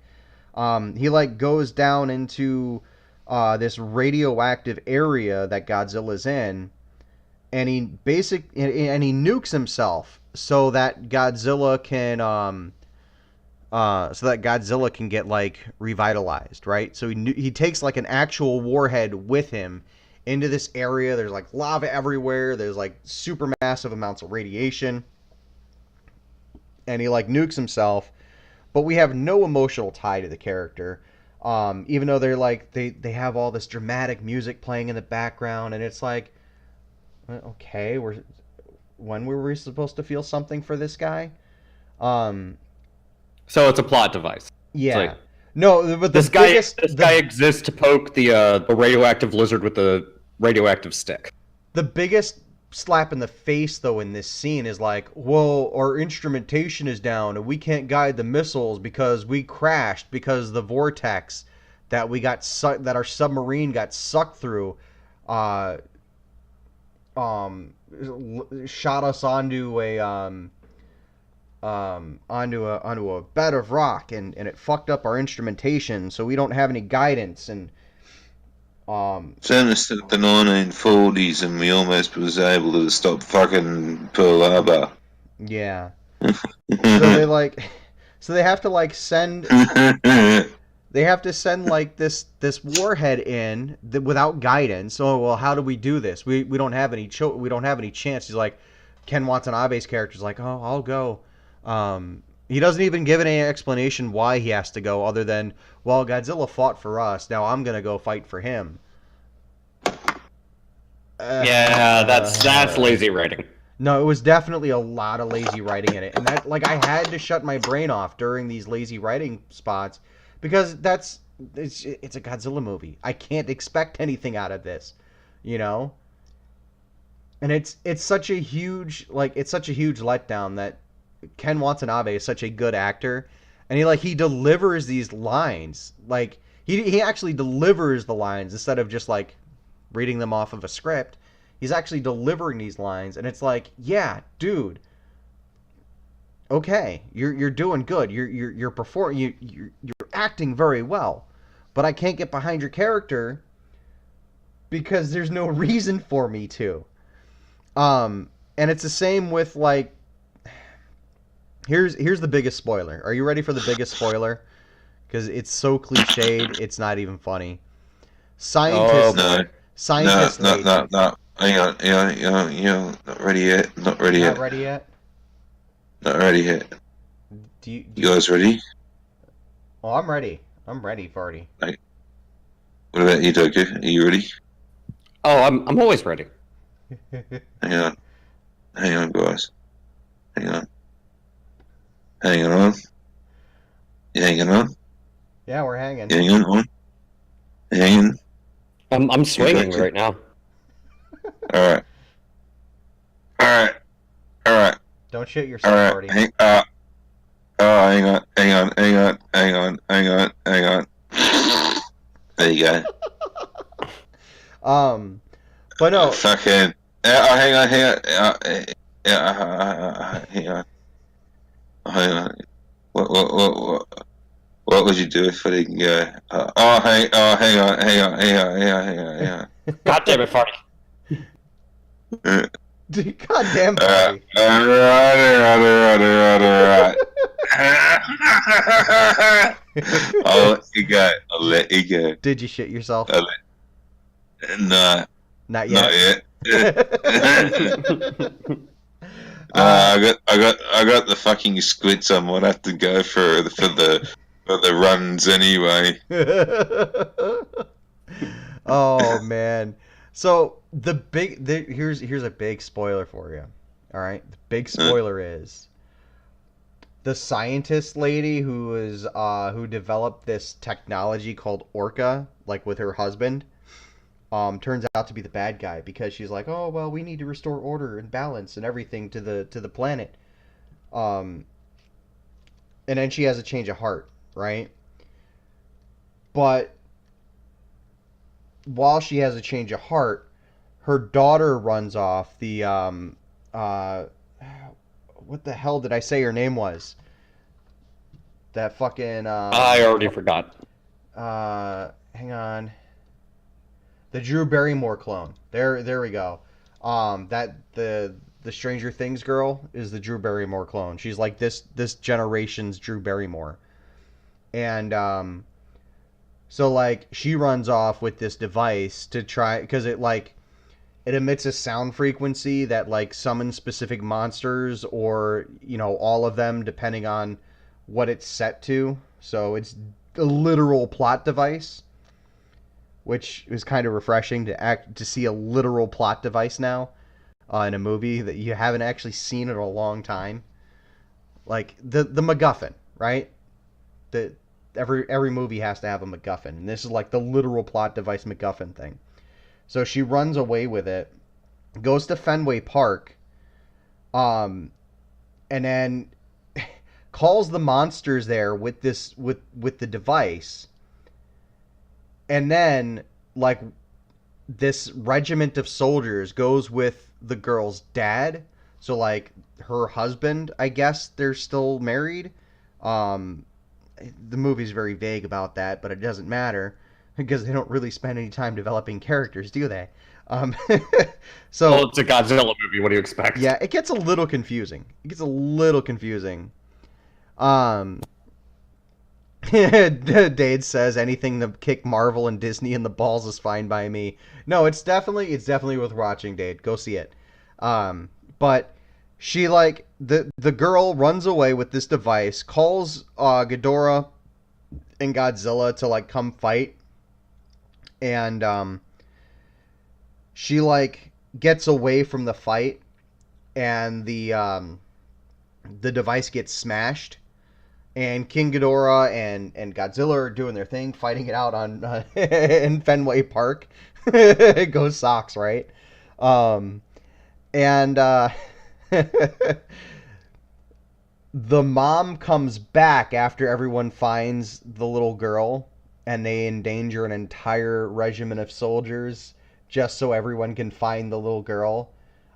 He like goes down into this radioactive area that Godzilla's in, and he nukes himself so that Godzilla can get like revitalized, right? So he takes like an actual warhead with him into this area. There's like lava everywhere. There's like super massive amounts of radiation, and he like nukes himself. But we have no emotional tie to the character, even though they're like they have all this dramatic music playing in the background, and it's like, okay, when were we supposed to feel something for this guy? So it's a plot device. Yeah. Like, no, but this guy exists to poke the radioactive lizard with the radioactive stick. The biggest slap in the face, though, in this scene is like, well, our instrumentation is down and we can't guide the missiles because we crashed because the vortex that that our submarine got sucked through shot us onto a bed of rock, and it fucked up our instrumentation, so we don't have any guidance. And Certainly still the 1940s, and we almost was able to stop fucking Pearl Harbor. Yeah. So they have to like send like this warhead in without guidance. Oh well, how do we do this? We don't have any chance. He's like, Ken Watanabe's character's like, oh, I'll go. He doesn't even give any explanation why he has to go, other than, well, Godzilla fought for us, now I'm gonna go fight for him. Yeah, that's lazy writing. No, it was definitely a lot of lazy writing in it, and that like I had to shut my brain off during these lazy writing spots because it's a Godzilla movie. I can't expect anything out of this, you know. And it's such a huge letdown that Ken Watanabe is such a good actor, and he delivers these lines like he actually delivers the lines instead of just like reading them off of a script. He's actually delivering these lines, and it's like, yeah, dude, okay, you're doing good. You're performing. You're acting very well, but I can't get behind your character because there's no reason for me to. And it's the same with like. Here's the biggest spoiler. Are you ready for the biggest spoiler? Because it's so cliched, it's not even funny. Scientist lady. No. Hang on. Not ready yet. Not ready Not yet. ready yet? Not ready yet. Do You guys ready? Oh, I'm ready. I'm ready, Farty. What about you, Doku? Are you ready? Oh, I'm always ready. Hang on, guys. Hang on. Hanging on. You hanging on? Yeah, we're hanging. You hanging on? Hanging? I'm swinging right now. Alright. Alright. Don't shit yourself, Alright. Farty. Hang on. There you go. But no. Fucking. Hang on. Hang on. What would you do if I didn't go? Hang on. God damn it, Farty. God damn, Farty. Alright. I'll let you go. Did you shit yourself? Nah, Not not yet. yet. I got the fucking squids. I might have to go for the runs anyway. Oh man. So here's a big spoiler for you. All right, the big spoiler is the scientist lady who developed this technology called Orca, like with her husband. Turns out to be the bad guy because she's like, oh well, we need to restore order and balance and everything to the planet. And then she has a change of heart, right? But while she has a change of heart, her daughter runs off. What the hell did I say her name was? That fucking. I already forgot. Hang on. The Drew Barrymore clone. There we go. That the Stranger Things girl is the Drew Barrymore clone. She's like this generation's Drew Barrymore. And so like she runs off with this device to try because it emits a sound frequency that like summons specific monsters or all of them depending on what it's set to. So it's a literal plot device, which is kind of refreshing to see a literal plot device now in a movie that you haven't actually seen in a long time. Like the MacGuffin, right? Every movie has to have a MacGuffin, and this is like the literal plot device MacGuffin thing. So she runs away with it, goes to Fenway Park, and then calls the monsters there with the device. And then, like, this regiment of soldiers goes with the girl's dad. So, like, her husband, I guess they're still married. The movie's very vague about that, but it doesn't matter because they don't really spend any time developing characters, do they? So, well, it's a Godzilla movie. What do you expect? Yeah, it gets a little confusing. Dade says anything to kick Marvel and Disney in the balls is fine by me. No, it's definitely worth watching, Dade. Go see it. But she like the girl runs away with this device, calls Ghidorah and Godzilla to like come fight, and she like gets away from the fight, and the device gets smashed, and King Ghidorah and Godzilla are doing their thing, fighting it out on in Fenway Park. Go Sox, right? Um, and the mom comes back after everyone finds the little girl, and they endanger an entire regiment of soldiers just so everyone can find the little girl.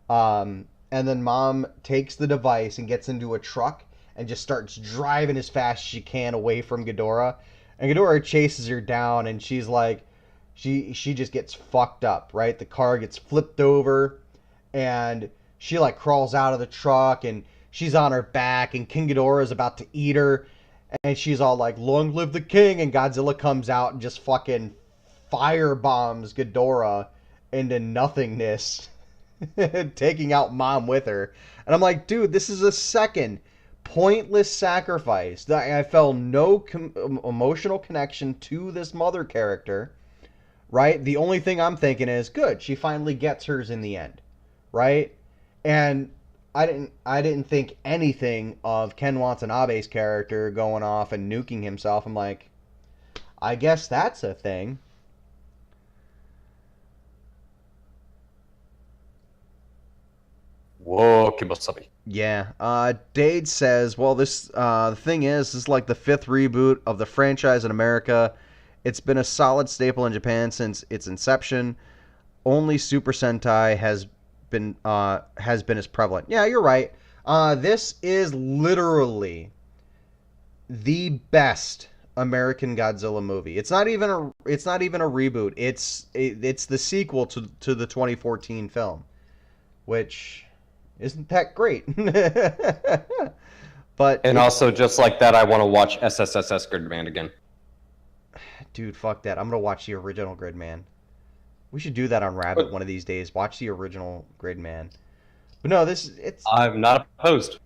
And then mom takes the device and gets into a truck and just starts driving as fast as she can away from Ghidorah. And Ghidorah chases her down, and she's like, she just gets fucked up, right? The car gets flipped over, and she like crawls out of the truck, and she's on her back, and King Ghidorah is about to eat her, and she's all like, "Long live the king!" And Godzilla comes out and just fucking fire bombs Ghidorah into nothingness, taking out mom with her. And I'm like, dude, this is a second pointless sacrifice. I felt no emotional connection to this mother character, right? The only thing I'm thinking is, good, she finally gets hers in the end, right? And I didn't think anything of Ken Watanabe's character going off and nuking himself. I'm like, I guess that's a thing. Whoa, Kimasabi. Yeah. Dade says, well, the thing is, this is like the 5th reboot of the franchise in America. It's been a solid staple in Japan since its inception. Only Super Sentai has been as prevalent. Yeah, you're right. This is literally the best American Godzilla movie. It's not even a reboot. It's the sequel to the 2014 film, which isn't that great. But also, just like that, I want to watch SSSS Gridman again. Dude, fuck that. I'm gonna watch the original Gridman. We should do that on Rabbit one of these days. Watch the original Gridman. But no, I'm not opposed.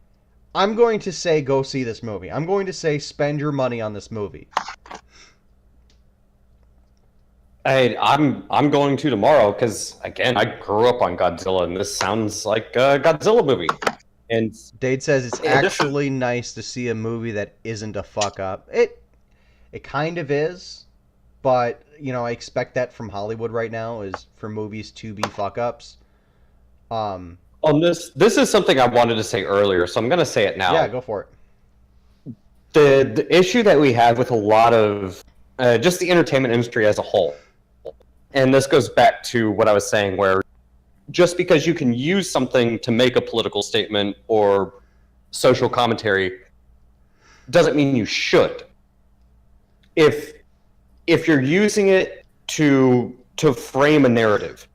I'm going to say go see this movie. I'm going to say spend your money on this movie. Hey, I'm going to tomorrow because, again, I grew up on Godzilla, and this sounds like a Godzilla movie. And Dade says it's actually nice to see a movie that isn't a fuck up. It kind of is, but I expect that from Hollywood right now, is for movies to be fuck ups. On this is something I wanted to say earlier, so I'm going to say it now. Yeah, go for it. The issue that we have with a lot of just the entertainment industry as a whole, and this goes back to what I was saying, where just because you can use something to make a political statement or social commentary doesn't mean you should. If you're using it to frame a narrative,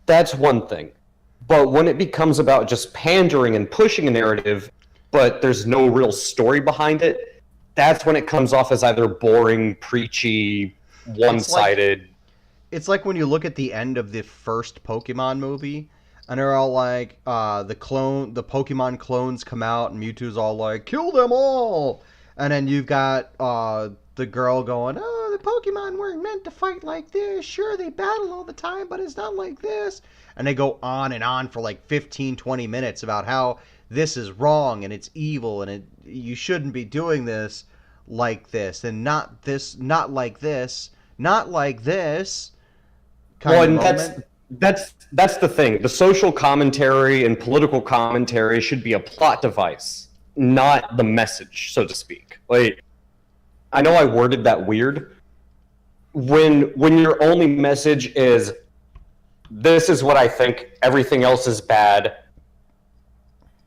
that's one thing. But when it becomes about just pandering and pushing a narrative, but there's no real story behind it, that's when it comes off as either boring, preachy, one-sided. It's like when you look at the end of the first Pokemon movie, and they're all like, the Pokemon clones come out, and Mewtwo's all like, kill them all! And then you've got the girl going, oh, the Pokemon weren't meant to fight like this. Sure, they battle all the time, but it's not like this. And they go on and on for like 15, 20 minutes about how this is wrong, and it's evil, and you shouldn't be doing this like this, and not like this, not like this. Well, and that's the thing. The social commentary and political commentary should be a plot device, not the message, so to speak. Like, I know I worded that weird. When your only message is, this is what I think, everything else is bad,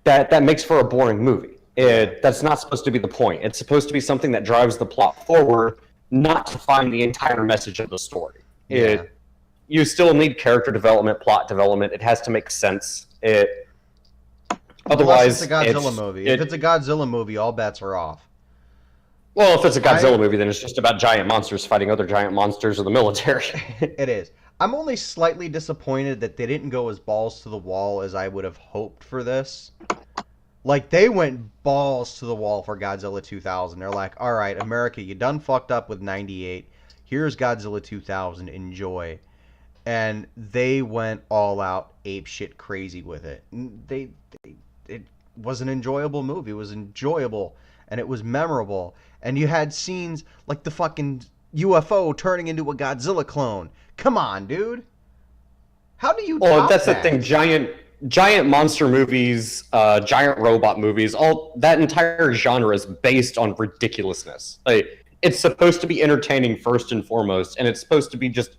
that makes for a boring movie. That's not supposed to be the point. It's supposed to be something that drives the plot forward, not to find the entire message of the story. Yeah. You still need character development, plot development. It has to make sense. Otherwise, it's a Godzilla movie. If it's a Godzilla movie, all bets are off. Well, if it's a Godzilla movie, then it's just about giant monsters fighting other giant monsters of the military. It is. I'm only slightly disappointed that they didn't go as balls to the wall as I would have hoped for this. Like, they went balls to the wall for Godzilla 2000. They're like, all right, America, you done fucked up with 98. Here's Godzilla 2000. Enjoy. and they went all out ape shit crazy with it. It was an enjoyable movie. It was enjoyable and it was memorable. And you had scenes like the fucking UFO turning into a Godzilla clone. Come on, dude. How do you Well, top that's that? the thing. Giant monster movies, giant robot movies, all that entire genre is based on ridiculousness. Like, it's supposed to be entertaining first and foremost, and it's supposed to be just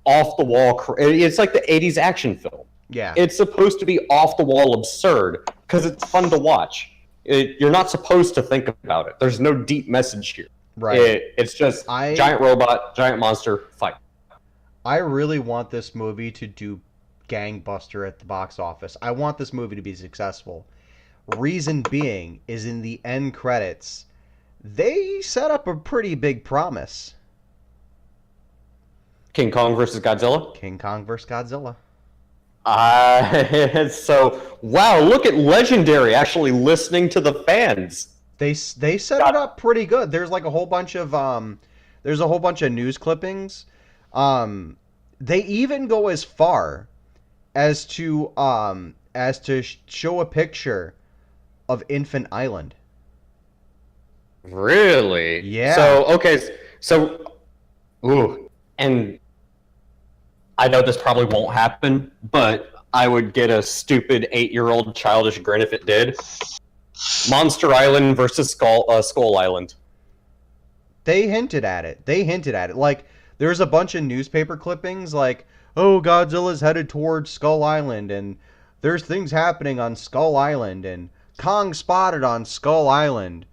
off the wall. It's like the '80s action film. Yeah. It's supposed to be off the wall absurd because it's fun to watch. You're not supposed to think about it. There's no deep message here. Right. It's just giant robot, giant monster, fight. I really want this movie to do gangbuster at the box office. I want this movie to be successful. Reason being is in the end credits, they set up a pretty big promise. King Kong versus Godzilla? King Kong vs. Godzilla. So, wow, look at Legendary actually listening to the fans. They set it up pretty good. There's like a whole bunch of news clippings. They even go as far as to show a picture of Infant Island. Really? Yeah. So, okay, so, ooh, and I know this probably won't happen, but I would get a stupid 8-year-old childish grin if it did. Monster Island versus Skull Island. They hinted at it. Like, there's a bunch of newspaper clippings like, oh, Godzilla's headed towards Skull Island, and there's things happening on Skull Island, and Kong spotted on Skull Island.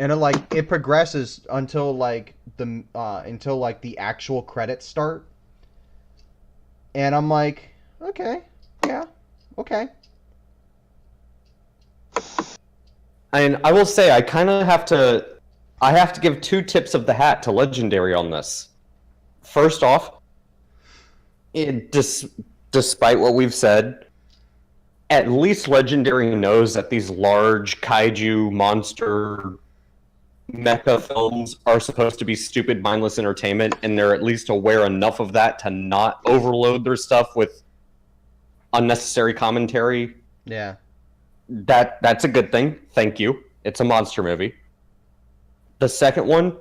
And it progresses until the actual credits start. And I'm like, okay, yeah, okay. And I will say, I have to give 2 tips of the hat to Legendary on this. First off, despite what we've said, at least Legendary knows that these large kaiju monster mecha films are supposed to be stupid, mindless entertainment, and they're at least aware enough of that to not overload their stuff with unnecessary commentary. Yeah. That's a good thing. Thank you. It's a monster movie. The second one,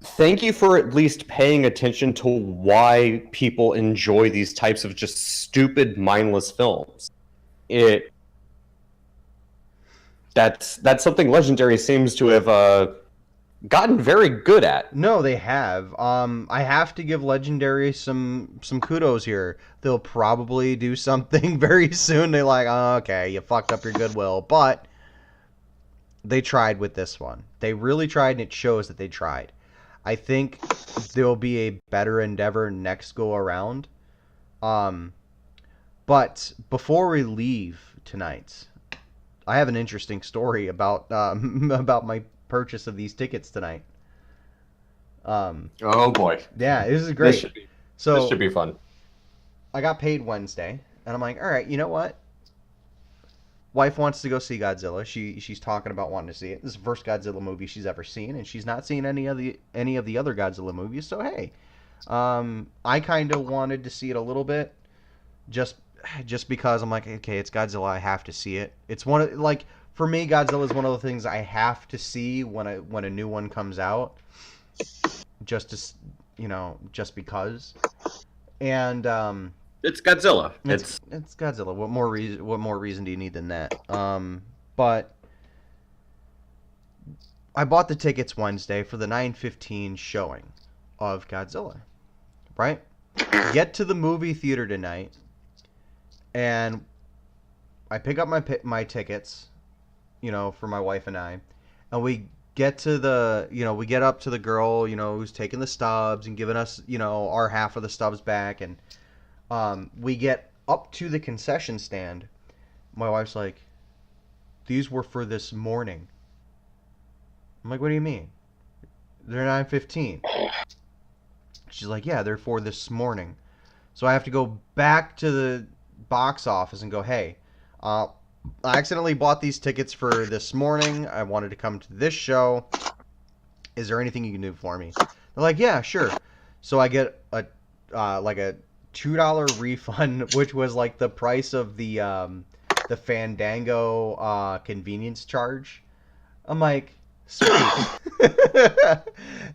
thank you for at least paying attention to why people enjoy these types of just stupid, mindless films. That's something Legendary seems to have gotten very good at. No, they have. I have to give Legendary some kudos here. They'll probably do something very soon. They're like, oh, okay, you fucked up your goodwill, but they tried with this one. They really tried, and it shows that they tried. I think there'll be a better endeavor next go around. But before we leave tonight, I have an interesting story about about my purchase of these tickets tonight. Oh boy. Yeah, this is great. This should be fun. I got paid Wednesday, and I'm like, all right, you know what? Wife wants to go see Godzilla. She's talking about wanting to see it. This is the first Godzilla movie she's ever seen, and she's not seen any of the other Godzilla movies. So hey, I kind of wanted to see it a little bit, just because I'm like, okay, it's Godzilla, I have to see it. It's one of, like, for me, Godzilla is one of the things I have to see when a new one comes out, just because. And it's Godzilla. It's Godzilla. What more reason do you need than that? But I bought the tickets Wednesday for the 9:15 showing of Godzilla. Right? Get to the movie theater tonight, and I pick up my tickets, for my wife and I, and we get to we get up to the girl, who's taking the stubs and giving us, our half of the stubs back, and we get up to the concession stand. My wife's like, these were for this morning. I'm like, what do you mean? They're 9:15. She's like, yeah, they're for this morning. So I have to go back to the box office and go, hey, I accidentally bought these tickets for this morning. I wanted to come to this show. Is there anything you can do for me? They're like, yeah, sure. So I get a like a $2 refund, which was like the price of the Fandango convenience charge. I'm like, sweet.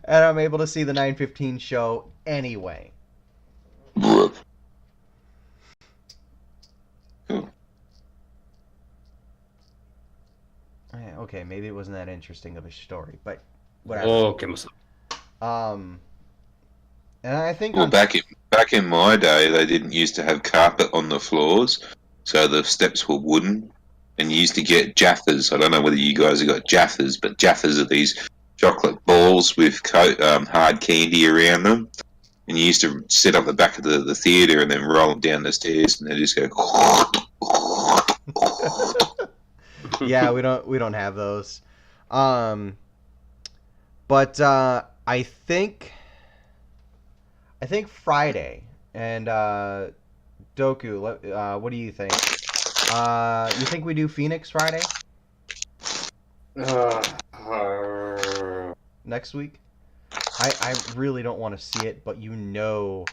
And I'm able to see the 9:15 show anyway. Cool. Okay, maybe it wasn't that interesting of a story, but whatever. Okay, Mr. And I think Well, back in my day, they didn't used to have carpet on the floors, so the steps were wooden, and you used to get Jaffas. I don't know whether you guys have got Jaffas, but Jaffas are these chocolate balls with hard candy around them, and you used to sit up the back of the theatre and then roll them down the stairs, and they just go. Yeah, we don't have those. But I think Friday and Doku. What do you think? You think we do Phoenix Friday next week? I really don't want to see it, but you know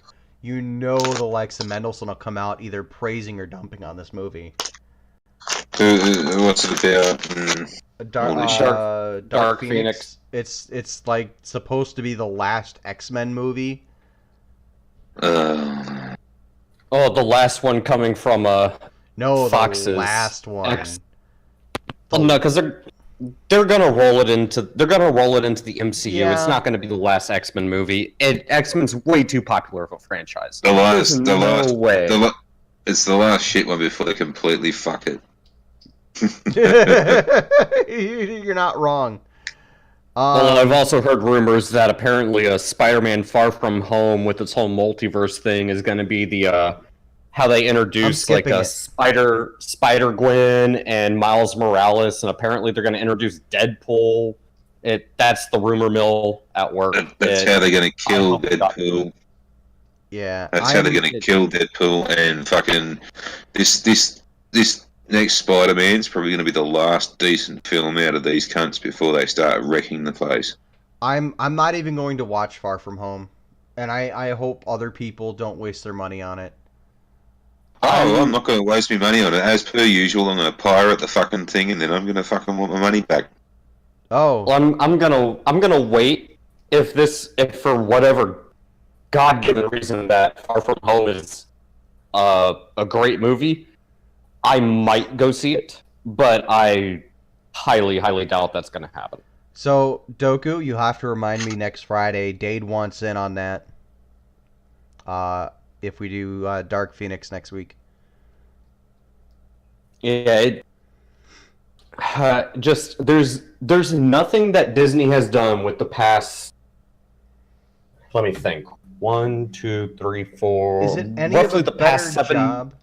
the likes of Mendelsohn will come out either praising or dumping on this movie. What's it about? Dark Phoenix. It's like supposed to be the last X-Men movie. Oh, the last one coming from Fox's the last one. Oh no, because they're gonna roll it into the MCU. Yeah. It's not gonna be the last X-Men movie. X-Men's way too popular of a franchise. It's the last shit one before they completely fuck it. You're not wrong. Well, I've also heard rumors that apparently a Spider-Man Far From Home with its whole multiverse thing is going to be the how they introduce like a Spider-Gwen and Miles Morales, and apparently they're going to introduce Deadpool. That's the rumor mill at work. That's how they're going to kill Deadpool. Yeah, that's how they're going to kill Deadpool, and fucking this next Spider-Man's probably going to be the last decent film out of these cunts before they start wrecking the place. I'm not even going to watch Far From Home, and I hope other people don't waste their money on it. Oh, I'm not going to waste my money on it. As per usual, I'm going to pirate the fucking thing, and then I'm going to fucking want my money back. Oh, well, I'm gonna wait if for whatever God-given reason that Far From Home is a great movie, I might go see it, but I highly, highly doubt that's going to happen. So, Doku, you have to remind me next Friday. Dade wants in on that. If we do Dark Phoenix next week. Yeah, just there's nothing that Disney has done with the past. Let me think. 1, 2, 3, 4. Is it any roughly of a the past better 7 job?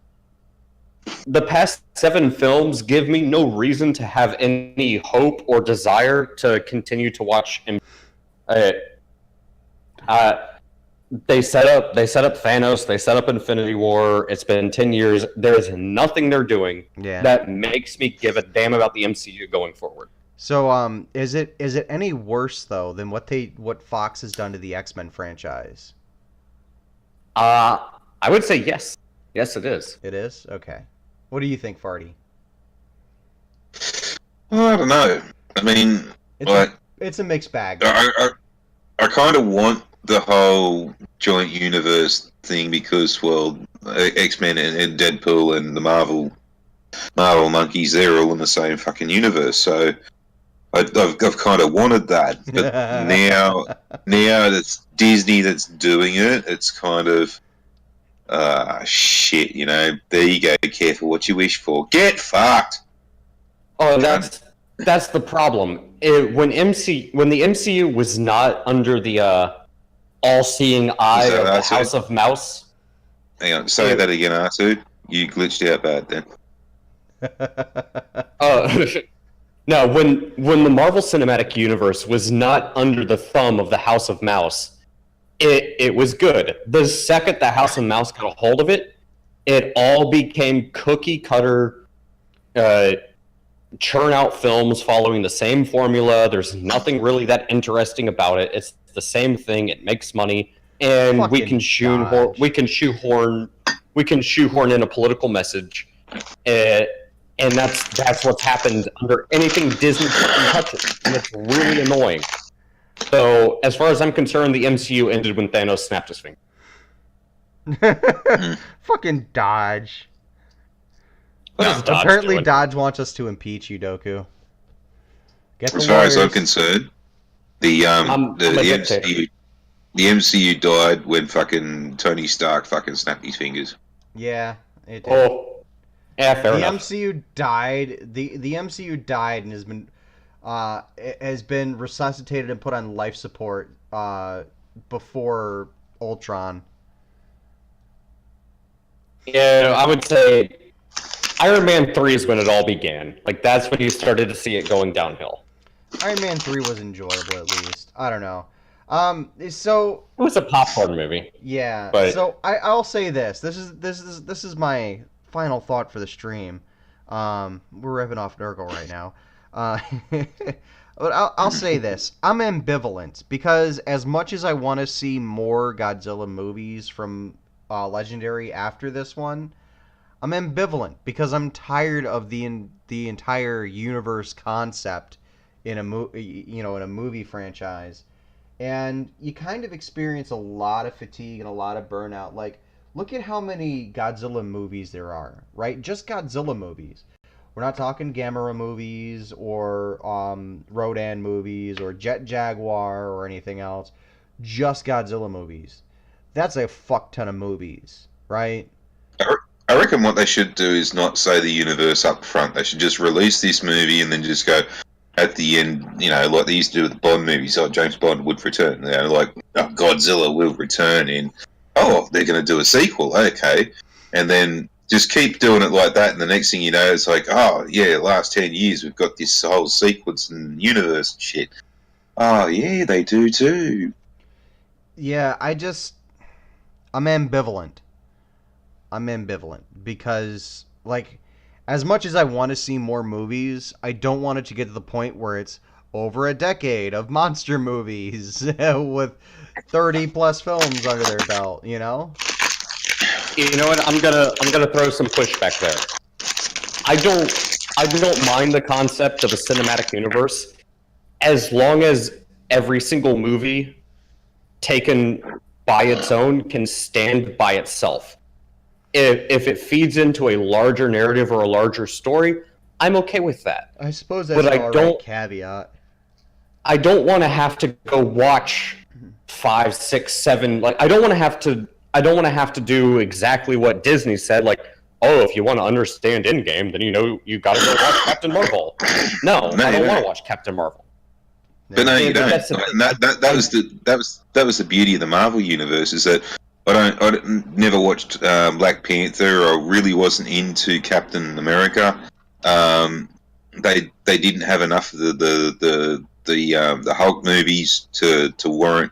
The past 7 films give me no reason to have any hope or desire to continue to watch him. They set up Thanos. They set up Infinity War. It's been 10 years. There's nothing they're doing that makes me give a damn about the MCU going forward. So, is it any worse though than what Fox has done to the X-Men franchise? I would say yes. Yes, it is. It is? Okay. What do you think, Farty? Well, I don't know. I mean, it's a mixed bag. I kind of want the whole joint universe thing because, well, X-Men and Deadpool and the Marvel monkeys, they're all in the same fucking universe. So I've kind of wanted that. But now that's Disney that's doing it, it's kind of shit, you know. There you go. Careful what you wish for. Get fucked. Oh, that's the problem. When the MCU was not under the all-seeing eye of the House of Mouse. Hang on, say that again, Arsu. You glitched out bad then. No, when the Marvel Cinematic Universe was not under the thumb of the House of Mouse, it was good. The second the House of Mouse got a hold of it, it all became cookie cutter, churn out films following the same formula. There's nothing really that interesting about it. It's the same thing. It makes money. and we Fucking can dodge. we can shoehorn in a political message, and that's what's happened under anything Disney touches, and it's really annoying. So, as far as I'm concerned, the MCU ended when Thanos snapped his finger. Fucking Dodge. What is Dodge Apparently, doing? Dodge wants us to impeach you, Doku. Get the As far as I'm lawyers. concerned, the MCU died when fucking Tony Stark fucking snapped his fingers. Yeah, it did. Oh, yeah, fair The enough. MCU died. The MCU died and has been resuscitated and put on life support before Ultron. Yeah, I would say Iron Man 3 is when it all began. Like, that's when you started to see it going downhill. Iron Man 3 was enjoyable, at least. I don't know. So It was a popcorn movie. yeah. But- So I'll say this. This is my final thought for the stream. We're ripping off Nurgle right now. But I'll say this. I'm ambivalent because as much as I want to see more Godzilla movies from Legendary after this one, I'm ambivalent because I'm tired of the entire universe concept in a movie franchise, and you kind of experience a lot of fatigue and a lot of burnout. Like, look at how many Godzilla movies there are, right? Just Godzilla movies. We're not talking Gamera movies or Rodan movies or Jet Jaguar or anything else. Just Godzilla movies. That's a fuck ton of movies, right? I reckon what they should do is not say the universe up front. They should just release this movie and then just go at the end, like they used to do with the Bond movies, like James Bond would return. Like, Godzilla will return in, they're going to do a sequel, okay. And then just keep doing it like that, and the next thing you know, it's like, last 10 years we've got this whole sequence and universe and shit. Oh, yeah, they do too. Yeah, I'm ambivalent. Because, like, as much as I want to see more movies, I don't want it to get to the point where it's over a decade of monster movies with 30 plus films under their belt, You know what? I'm gonna throw some pushback there. I don't mind the concept of a cinematic universe as long as every single movie taken by its own can stand by itself. If it feeds into a larger narrative or a larger story, I'm okay with that. I suppose that's But an alright caveat. I don't want to have to go watch 5, 6, 7. Like, I don't want to have to do exactly what Disney said. Like, if you want to understand Endgame, then you got to go watch Captain Marvel. No, I don't want to watch Captain Marvel. But no, you don't. That was the beauty of the Marvel universe, is that I never watched Black Panther. I really wasn't into Captain America. They didn't have enough of the Hulk movies to warrant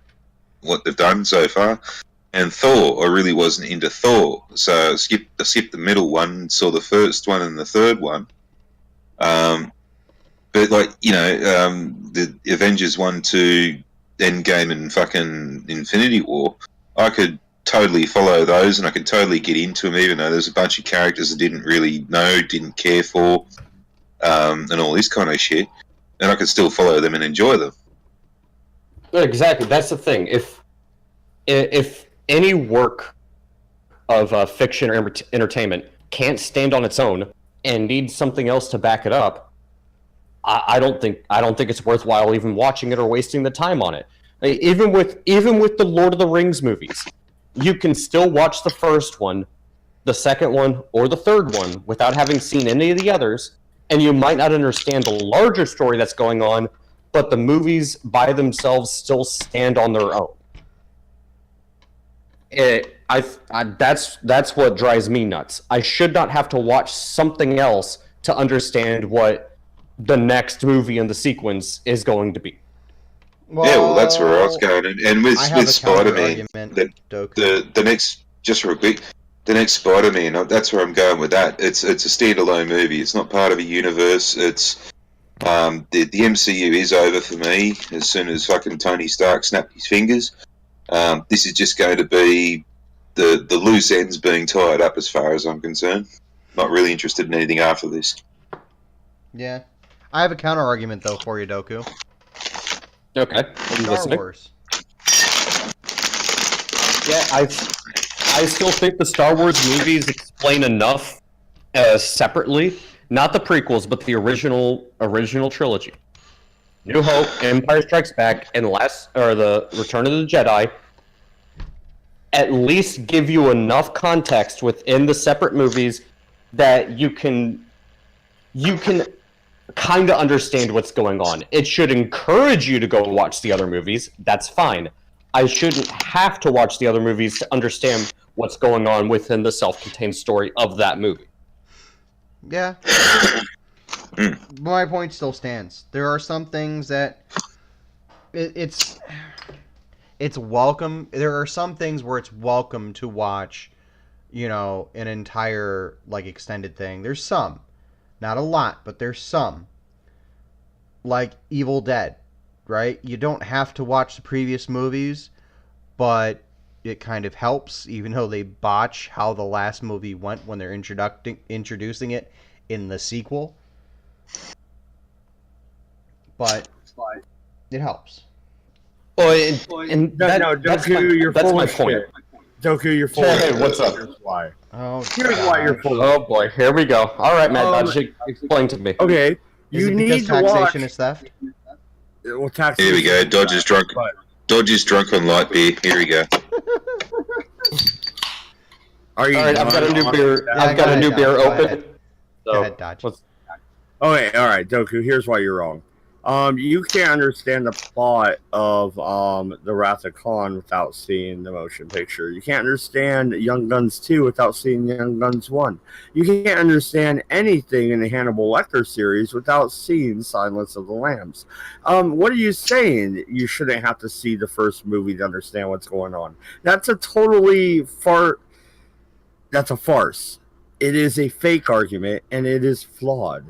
what they've done so far. And Thor, I really wasn't into Thor, so I skipped the middle one, saw the first one and the third one. But the Avengers 1, 2, Endgame, and fucking Infinity War, I could totally follow those, and I could totally get into them, even though there's a bunch of characters I didn't really know, didn't care for, and all this kind of shit. And I could still follow them and enjoy them. Exactly, that's the thing. If any work of fiction or entertainment can't stand on its own and needs something else to back it up, I don't think it's worthwhile even watching it or wasting the time on it. Even with the Lord of the Rings movies, you can still watch the first one, the second one, or the third one without having seen any of the others, and you might not understand the larger story that's going on, but the movies by themselves still stand on their own. That's what drives me nuts. I should not have to watch something else to understand what the next movie in the sequence is going to be. Well, that's where I was going. And with Spider-Man, the next, just real quick, the next Spider-Man, that's where I'm going with that. It's a standalone movie. It's not part of a universe. It's the MCU is over for me as soon as fucking Tony Stark snapped his fingers. This is just going to be the loose ends being tied up, as far as I'm concerned. Not really interested in anything after this. Yeah. I have a counter argument though for you, Doku. Okay, I'm Star listening. Wars. Yeah, I still think the Star Wars movies explain enough separately, not the prequels, but the original trilogy. New Hope, Empire Strikes Back, and the Return of the Jedi at least give you enough context within the separate movies that you can kind of understand what's going on. It should encourage you to go watch the other movies. That's fine. I shouldn't have to watch the other movies to understand what's going on within the self-contained story of that movie. Yeah. My point still stands. There are some things that it's welcome. There are some things where it's welcome to watch, an entire extended thing. There's some. Not a lot, but there's some. Like Evil Dead, right? You don't have to watch the previous movies, but it kind of helps, even though they botch how the last movie went when they're introducing it in the sequel. But it helps. Well, that's my point. Doku, you're full. Hey, what's up? Here's why. Oh, Here's why you're full. Oh boy, here we go. All right, Matt, Dodge, explain to me. Okay, Is you it need because to watch. taxation is theft? Well, taxation. Here we go. Dodge is drunk. But- Dodge is drunk on light beer. Here we go. Are you? All right, I've got a new beer. Yeah, I've got a new Dodge, beer go open. ahead. So, Go ahead, Dodge. Okay, all right, Doku. Here's why you're wrong. You can't understand the plot of the Wrath of Khan without seeing the motion picture. You can't understand Young Guns 2 without seeing Young Guns 1. You can't understand anything in the Hannibal Lecter series without seeing Silence of the Lambs. What are you saying? You shouldn't have to see the first movie to understand what's going on. That's a That's a farce. It is a fake argument, and it is flawed.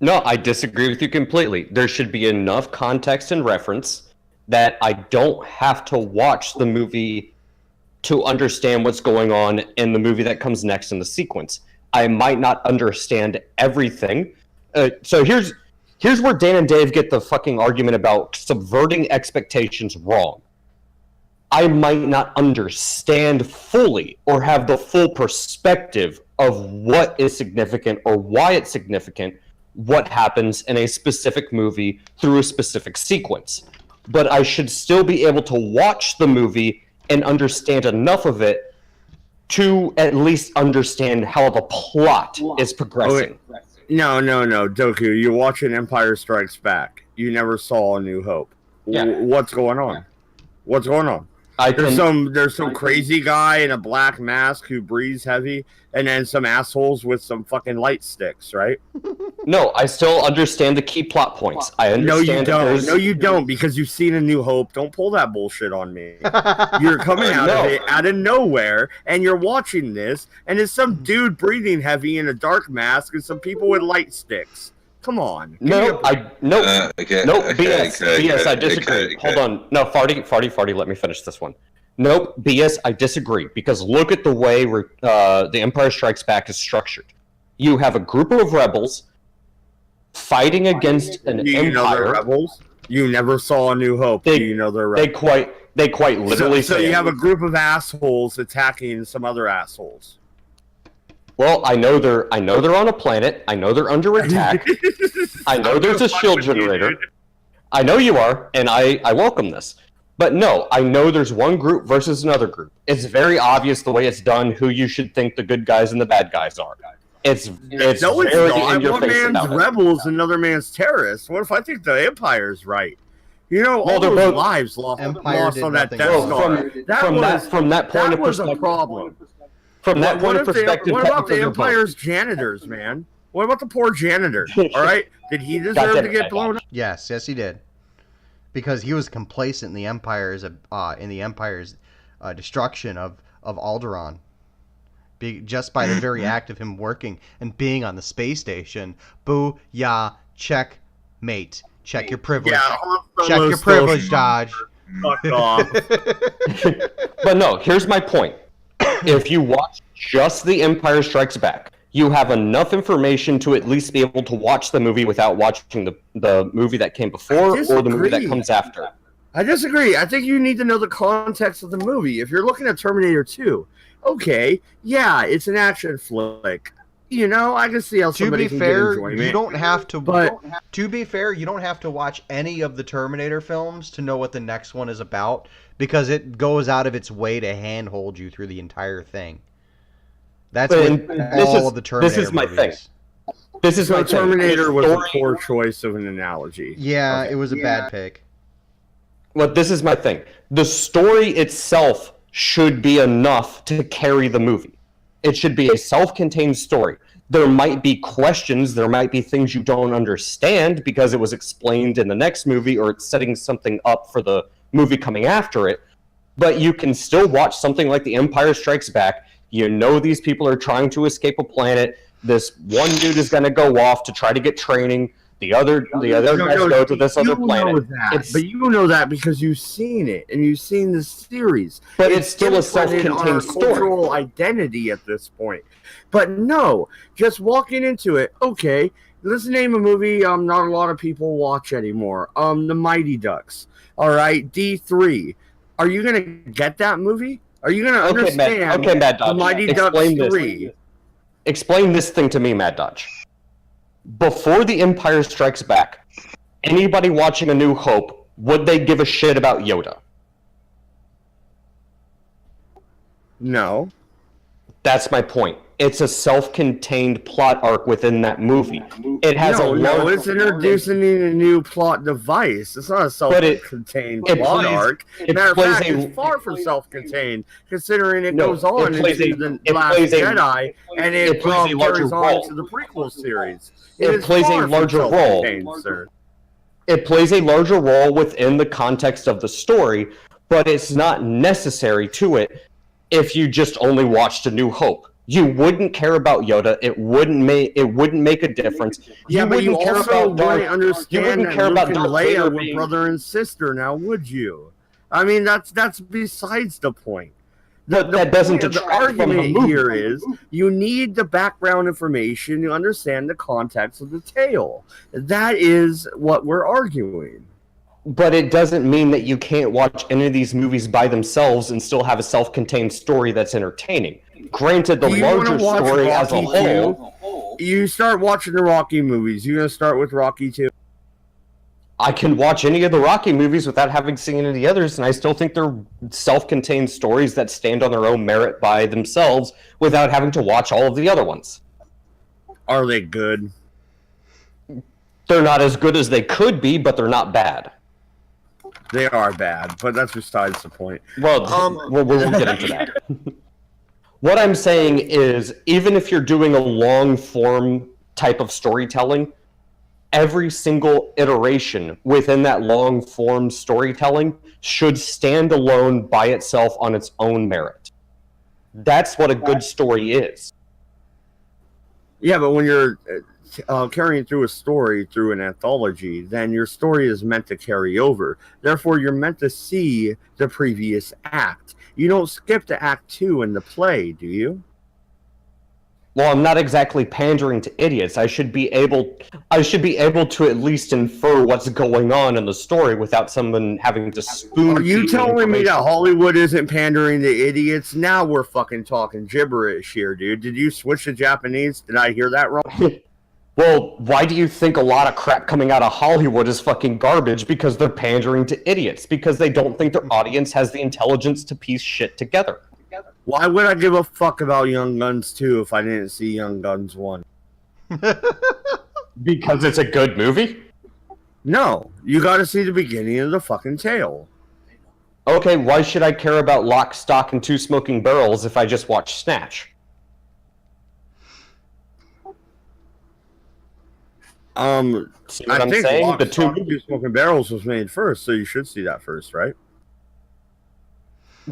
No, I disagree with you completely. There should be enough context and reference that I don't have to watch the movie to understand what's going on in the movie that comes next in the sequence. I might not understand everything. So here's where Dan and Dave get the fucking argument about subverting expectations wrong. I might not understand fully or have the full perspective of what is significant or why it's significant, what happens in a specific movie through a specific sequence. But I should still be able to watch the movie and understand enough of it to at least understand how the plot is progressing. Okay. No, Doku, you're watching Empire Strikes Back. You never saw A New Hope. Yeah. What's going on? What's going on? There's some crazy guy in a black mask who breathes heavy, and then some assholes with some fucking light sticks, right? No, I still understand the key plot points. I understand. No, you don't, because you've seen A New Hope. Don't pull that bullshit on me. You're coming out of it out of nowhere, and you're watching this, and it's some dude breathing heavy in a dark mask and some people with light sticks. Come on. BS. I disagree. Okay. Hold on. No, Farty, let me finish this one. Nope, BS, I disagree. Because look at the way the Empire Strikes Back is structured. You have a group of rebels fighting against an empire. You know they're rebels? You never saw A New Hope. Do you know they're rebels? They quite literally So you have a group of assholes attacking some other assholes. Well, I know they're on a planet. I know they're under attack. I know there's a shield generator. I know you are, and I welcome this. But no, I know there's one group versus another group. It's very obvious the way it's done who you should think the good guys and the bad guys are. It's very in your face. One man's rebels, another man's terrorists. What if I think the Empire's right? All they're those both lives lost on that Death Star. From that point of was a perspective, problem. From that point of perspective, what about the Empire's janitors, man? What about the poor janitor? All right, did he deserve to get blown up? Yes, he did. Because he was complacent in the Empire's destruction of Alderaan. Just by the very act of him working and being on the space station. Boo, yeah, check, mate. Check your privilege. Yeah, check your privilege, Dodge. Fuck off. But no, here's my point. If you watch just The Empire Strikes Back, you have enough information to at least be able to watch the movie without watching the movie that came before or the movie that comes after. I disagree. I think you need to know the context of the movie. If you're looking at Terminator 2, okay, yeah, it's an action flick. You know, I can see how somebody can get enjoyment. You don't have to. But to be fair, you don't have to watch any of the Terminator films to know what the next one is about, because it goes out of its way to handhold you through the entire thing. That's what all of the Terminator This is my movies. thing. This is so my Terminator thing. was a poor choice of an analogy. Yeah, Okay. it was a bad pick. But this is my thing. The story itself should be enough to carry the movie. It should be a self-contained story. There might be questions, there might be things you don't understand because it was explained in the next movie or it's setting something up for the movie coming after it. But you can still watch something like The Empire Strikes Back. You know these people are trying to escape a planet. This one dude is going to go off to try to get training. The other guys go to this other planet. But you know that because you've seen it and you've seen the series. But it's still a imprinted on our self-contained story. cultural identity at this point. But no, just walking into it. Okay, let's name a movie. Not a lot of people watch anymore. The Mighty Ducks. All right, D3. Are you gonna get that movie? Are you gonna understand? Mad Dodge. The Mighty Ducks 3. Explain this thing to me, Mad Dodge. Before The Empire Strikes Back, anybody watching A New Hope, would they give a shit about Yoda? No. That's my point. It's a self-contained plot arc within that movie. It has it's introducing a new plot device. It's not a self-contained plot arc. Matter of fact, it's far from self-contained, considering it goes on into the Last Jedi, and it carries on to the prequel series. It plays a larger role. It plays a larger role within the context of the story, but it's not necessary to it if you just only watched A New Hope. You wouldn't care about Yoda. It wouldn't make a difference. Yeah, but you also wouldn't understand that Luke and Leia were brother and sister. Now, would you? I mean, that's besides the point. That doesn't detract from the movie. Here is you need the background information to understand the context of the tale. That is what we're arguing. But it doesn't mean that you can't watch any of these movies by themselves and still have a self-contained story that's entertaining. Granted, the larger story as a whole... You start watching the Rocky movies. You're going to start with Rocky 2? I can watch any of the Rocky movies without having seen any of the others, and I still think they're self-contained stories that stand on their own merit by themselves without having to watch all of the other ones. Are they good? They're not as good as they could be, but they're not bad. They are bad, but that's besides the point. Well, we'll get into that. What I'm saying is, even if you're doing a long-form type of storytelling, every single iteration within that long-form storytelling should stand alone by itself on its own merit. That's what a good story is. Yeah, but when you're carrying through a story through an anthology, then your story is meant to carry over. Therefore, you're meant to see the previous act. You don't skip to Act 2 in the play, do you? Well, I'm not exactly pandering to idiots. I should be able to at least infer what's going on in the story without someone having to spoon. Are you telling me that Hollywood isn't pandering to idiots? Now we're fucking talking gibberish here, dude. Did you switch to Japanese? Did I hear that wrong? Well, why do you think a lot of crap coming out of Hollywood is fucking garbage? Because they're pandering to idiots. Because they don't think their audience has the intelligence to piece shit together. Why would I give a fuck about Young Guns 2 if I didn't see Young Guns 1? Because it's a good movie? No, you gotta see the beginning of the fucking tale. Okay, why should I care about Lock, Stock, and Two Smoking Barrels if I just watch Snatch? See what I'm saying? Lock, Stock, and Two Smoking Barrels was made first, so you should see that first, right?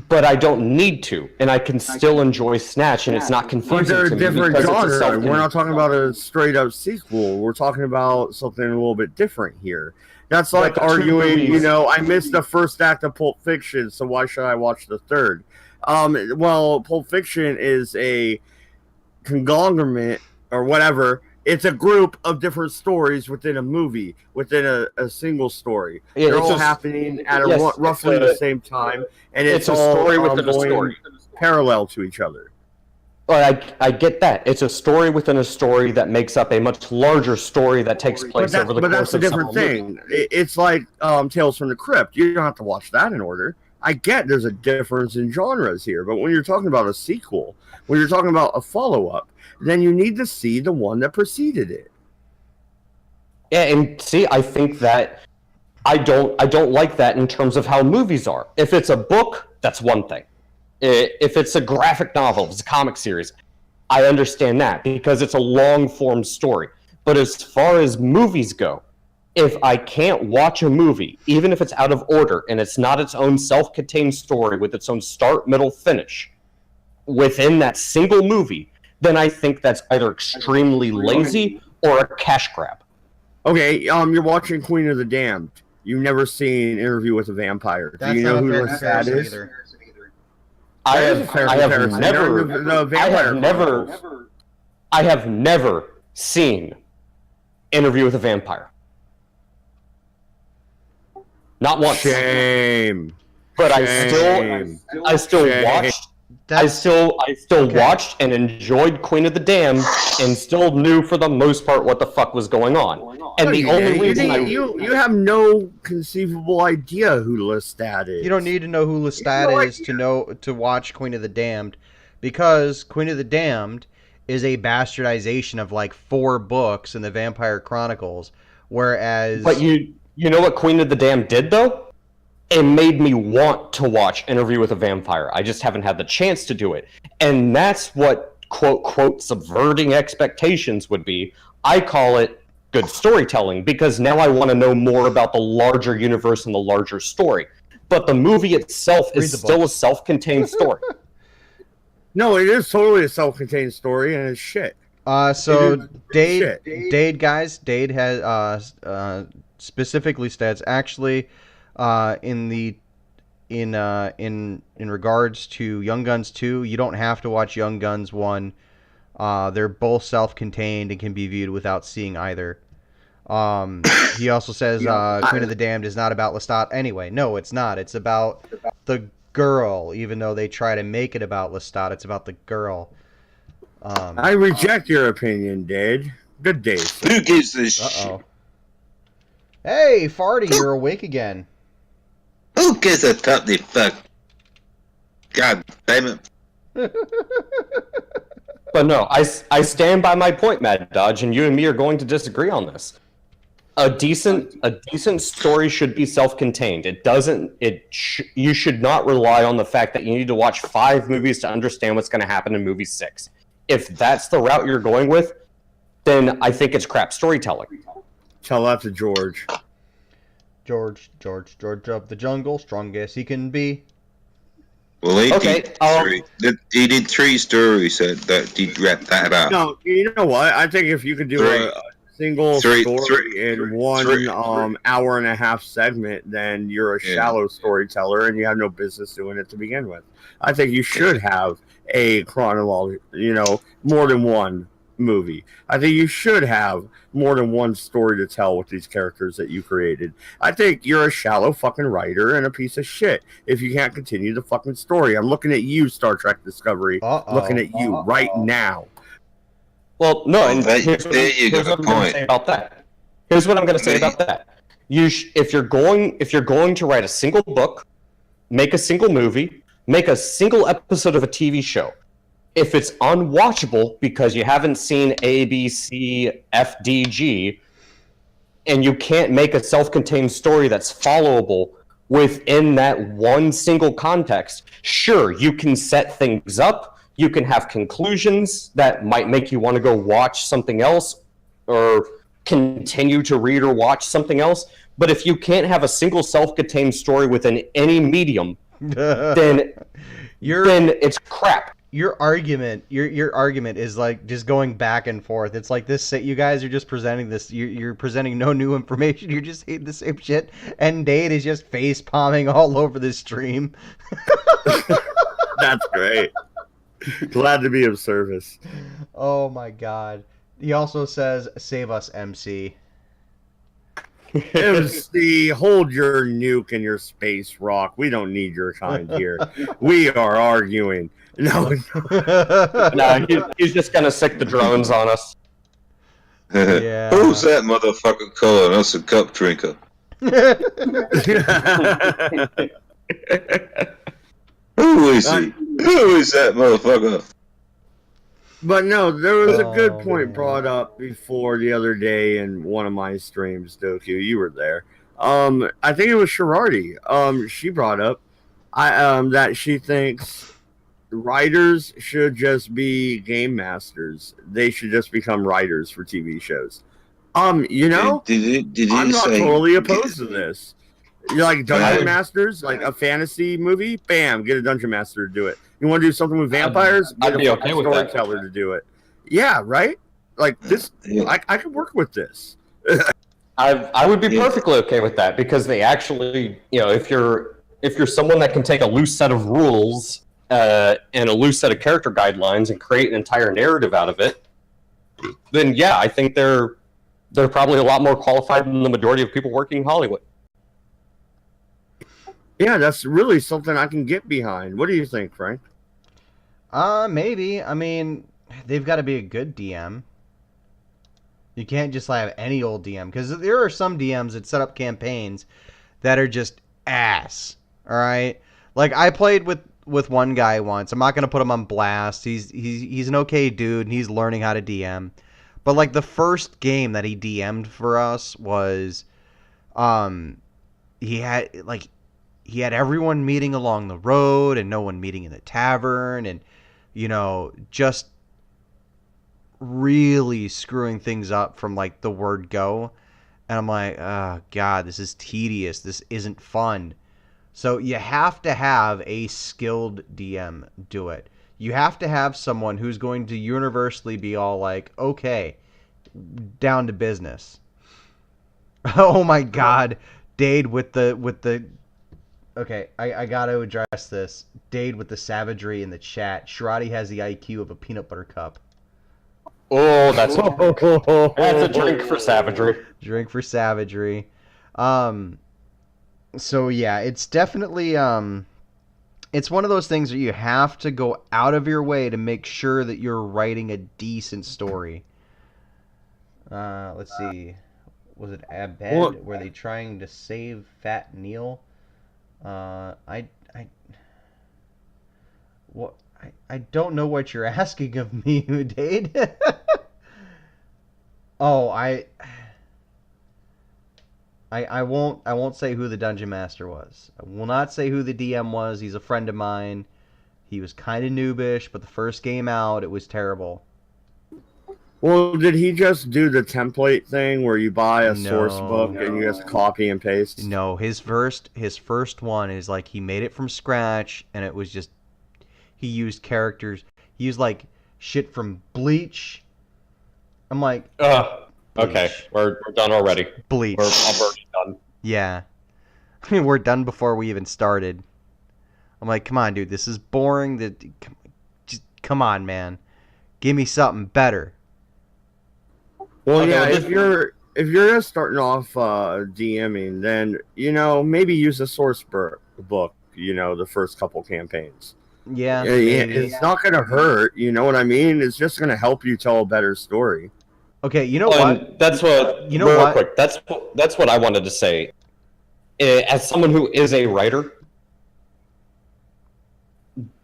But I don't need to, and I can still enjoy Snatch, and it's not confusing But they're to a me different because it's a genre. We're not talking about a straight-up sequel. We're talking about something a little bit different here. That's like But the two arguing, movies- I missed the first act of Pulp Fiction, so why should I watch the third? Well, Pulp Fiction is a conglomerate or whatever. It's a group of different stories within a movie, within a single story. Yeah, They're it's all a- happening at yes, roughly it's a- the same time, and it's a all story within a going story. parallel to each other. Well, I get that. It's a story within a story that makes up a much larger story that takes place over the But course that's a of different several thing. movies. It's like Tales from the Crypt. You don't have to watch that in order. I get there's a difference in genres here, but when you're talking about a sequel, when you're talking about a follow-up, then you need to see the one that preceded it. Yeah, and see, I think that I don't like that in terms of how movies are. If it's a book, that's one thing. If it's a graphic novel, if it's a comic series, I understand that because it's a long form story. But as far as movies go, if I can't watch a movie, even if it's out of order and it's not its own self-contained story with its own start, middle, finish, within that single movie, then I think that's either extremely lazy or a cash grab. Okay, you're watching Queen of the Damned. You've never seen Interview with a Vampire. That's Do you know not a who fair that comparison is? either. I That is have, a fair I have comparison. never, They're the Vampire Chronicles. I have never seen Interview with a Vampire. Not once. Shame. But Shame. I still Shame. watched. I That's still Okay. watched and enjoyed Queen of the Damned, and still knew for the most part what the fuck was going on. And No, the you only didn't. reason You have no conceivable idea who Lestat is. you don't need to know who Lestat is to watch Queen of the Damned, because Queen of the Damned is a bastardization of like 4 books in the Vampire Chronicles, whereas But you know what Queen of the Damned did though? It made me want to watch Interview with a Vampire. I just haven't had the chance to do it. And that's what quote subverting expectations would be. I call it good storytelling because now I want to know more about the larger universe and the larger story. But the movie itself Read is the still a books. self-contained story. No, it is totally a self-contained story, and it's shit. so It is Dade, shit. Dade guys, Dade has specifically stats actually in regards to Young Guns 2, you don't have to watch Young Guns 1. They're both self-contained and can be viewed without seeing either. He also says Queen of the Damned is not about Lestat anyway. No, it's not. It's about the girl, even though they try to make it about Lestat. It's about the girl. I reject your opinion, Dad. Good day. sir. Who gives a shit? Uh-oh. Hey, Farty, you're awake again. Who gives a top the fuck? God damn it. But no, I stand by my point, Mad Dodge, and you and me are going to disagree on this. A decent story should be self-contained. You should not rely on the fact that you need to watch 5 movies to understand what's going to happen in movie 6. If that's the route you're going with, then I think it's crap storytelling. Tell that to George. George of the jungle, strong as he can be. Well, he Okay, he did 3 stories that did rap that about. No, you know what? I think if you could do Three. a single Three. story in one Three. hour and a half segment, then you're a Yeah. shallow storyteller and you have no business doing it to begin with. I think you should have a chronology, more than one movie. I think you should have more than one story to tell with these characters that you created. I think you're a shallow fucking writer and a piece of shit if you can't continue the fucking story. I'm looking at you, Star Trek Discovery. Uh-oh. Looking at you right now. Well, no, and There here's you what go, I'm going to point. say about that. Here's what I'm going to say about that. If you're going to write a single book, make a single movie, make a single episode of a TV show. If it's unwatchable because you haven't seen A, B, C, F, D, G, and you can't make a self-contained story that's followable within that one single context, sure, you can set things up, you can have conclusions that might make you want to go watch something else or continue to read or watch something else, but if you can't have a single self-contained story within any medium, then You're it's crap. your argument is like just going back and forth. It's like this. You guys are just presenting this. You're presenting no new information. You're just hating the same shit. And Dade is just face palming all over the stream. That's great. Glad to be of service. Oh my god. He also says, "Save us, MC." MC, hold your nuke and your space rock. We don't need your kind here. We are arguing. No. No, he's just gonna sick the drones on us. Yeah. Who's that motherfucker calling us a cup drinker? Who is he? Who is that motherfucker? But no, there was a good Oh, point man. brought up before the other day in one of my streams, Doku. You were there. I think it was Sherardi. She brought up that she thinks writers should just be game masters. They should just become writers for TV shows. You know, Did he I'm not say, totally opposed to this. You like dungeon Right. masters, like a fantasy movie? Bam, get a dungeon master to do it. You want to do something with vampires? I'd Get be a okay with that. storyteller to do it. Yeah, right. Like this, Yeah. I could work with this. I would be Yeah. perfectly okay with that because they actually, if you're someone that can take a loose set of rules and a loose set of character guidelines and create an entire narrative out of it, then yeah, I think they're probably a lot more qualified than the majority of people working in Hollywood. Yeah, that's really something I can get behind. What do you think, Frank? Maybe. I mean, they've got to be a good DM. You can't just have any old DM because there are some DMs that set up campaigns that are just ass. All right, like I played with one guy once. I'm not gonna put him on blast. He's an okay dude and he's learning how to DM. But like the first game that he DM'd for us was, he had everyone meeting along the road and no one meeting in the tavern and, just really screwing things up from like the word go. And I'm like, oh God, this is tedious. This isn't fun. So you have to have a skilled DM do it. You have to have someone who's going to universally be all like, okay, down to business. Oh my God. Dade with the okay, I gotta address this. Dade with the savagery in the chat. Sherati has the IQ of a peanut butter cup. Oh, that's a drink for savagery. Drink for savagery. So yeah, it's definitely it's one of those things where you have to go out of your way to make sure that you're writing a decent story. Let's see. Was it Abed? Well- Were they trying to save Fat Neil? I don't know what you're asking of me, Dade. Oh, I won't say who the dungeon master was. I will not say who the DM was. He's a friend of mine. He was kind of noobish, but the first game out, it was terrible. Well, did he just do the template thing where you buy a source No. book and you just copy and paste? No, his first one is like he made it from scratch, and it was just he used characters. He used like shit from Bleach. I'm like, Okay, Bleach. we're done already. Bleach. We're already done. Yeah. I mean, we're done before we even started. I'm like, come on, dude, this is boring. Just come on, man. Give me something better. Well, Okay, yeah, well, if you're just starting off DMing, then maybe use a source book. The first couple campaigns. Yeah. It's not gonna hurt. You know what I mean? It's just gonna help you tell a better story. Okay, you know Well, what? and that's what. You know real what? Quick, that's what I wanted to say. As someone who is a writer,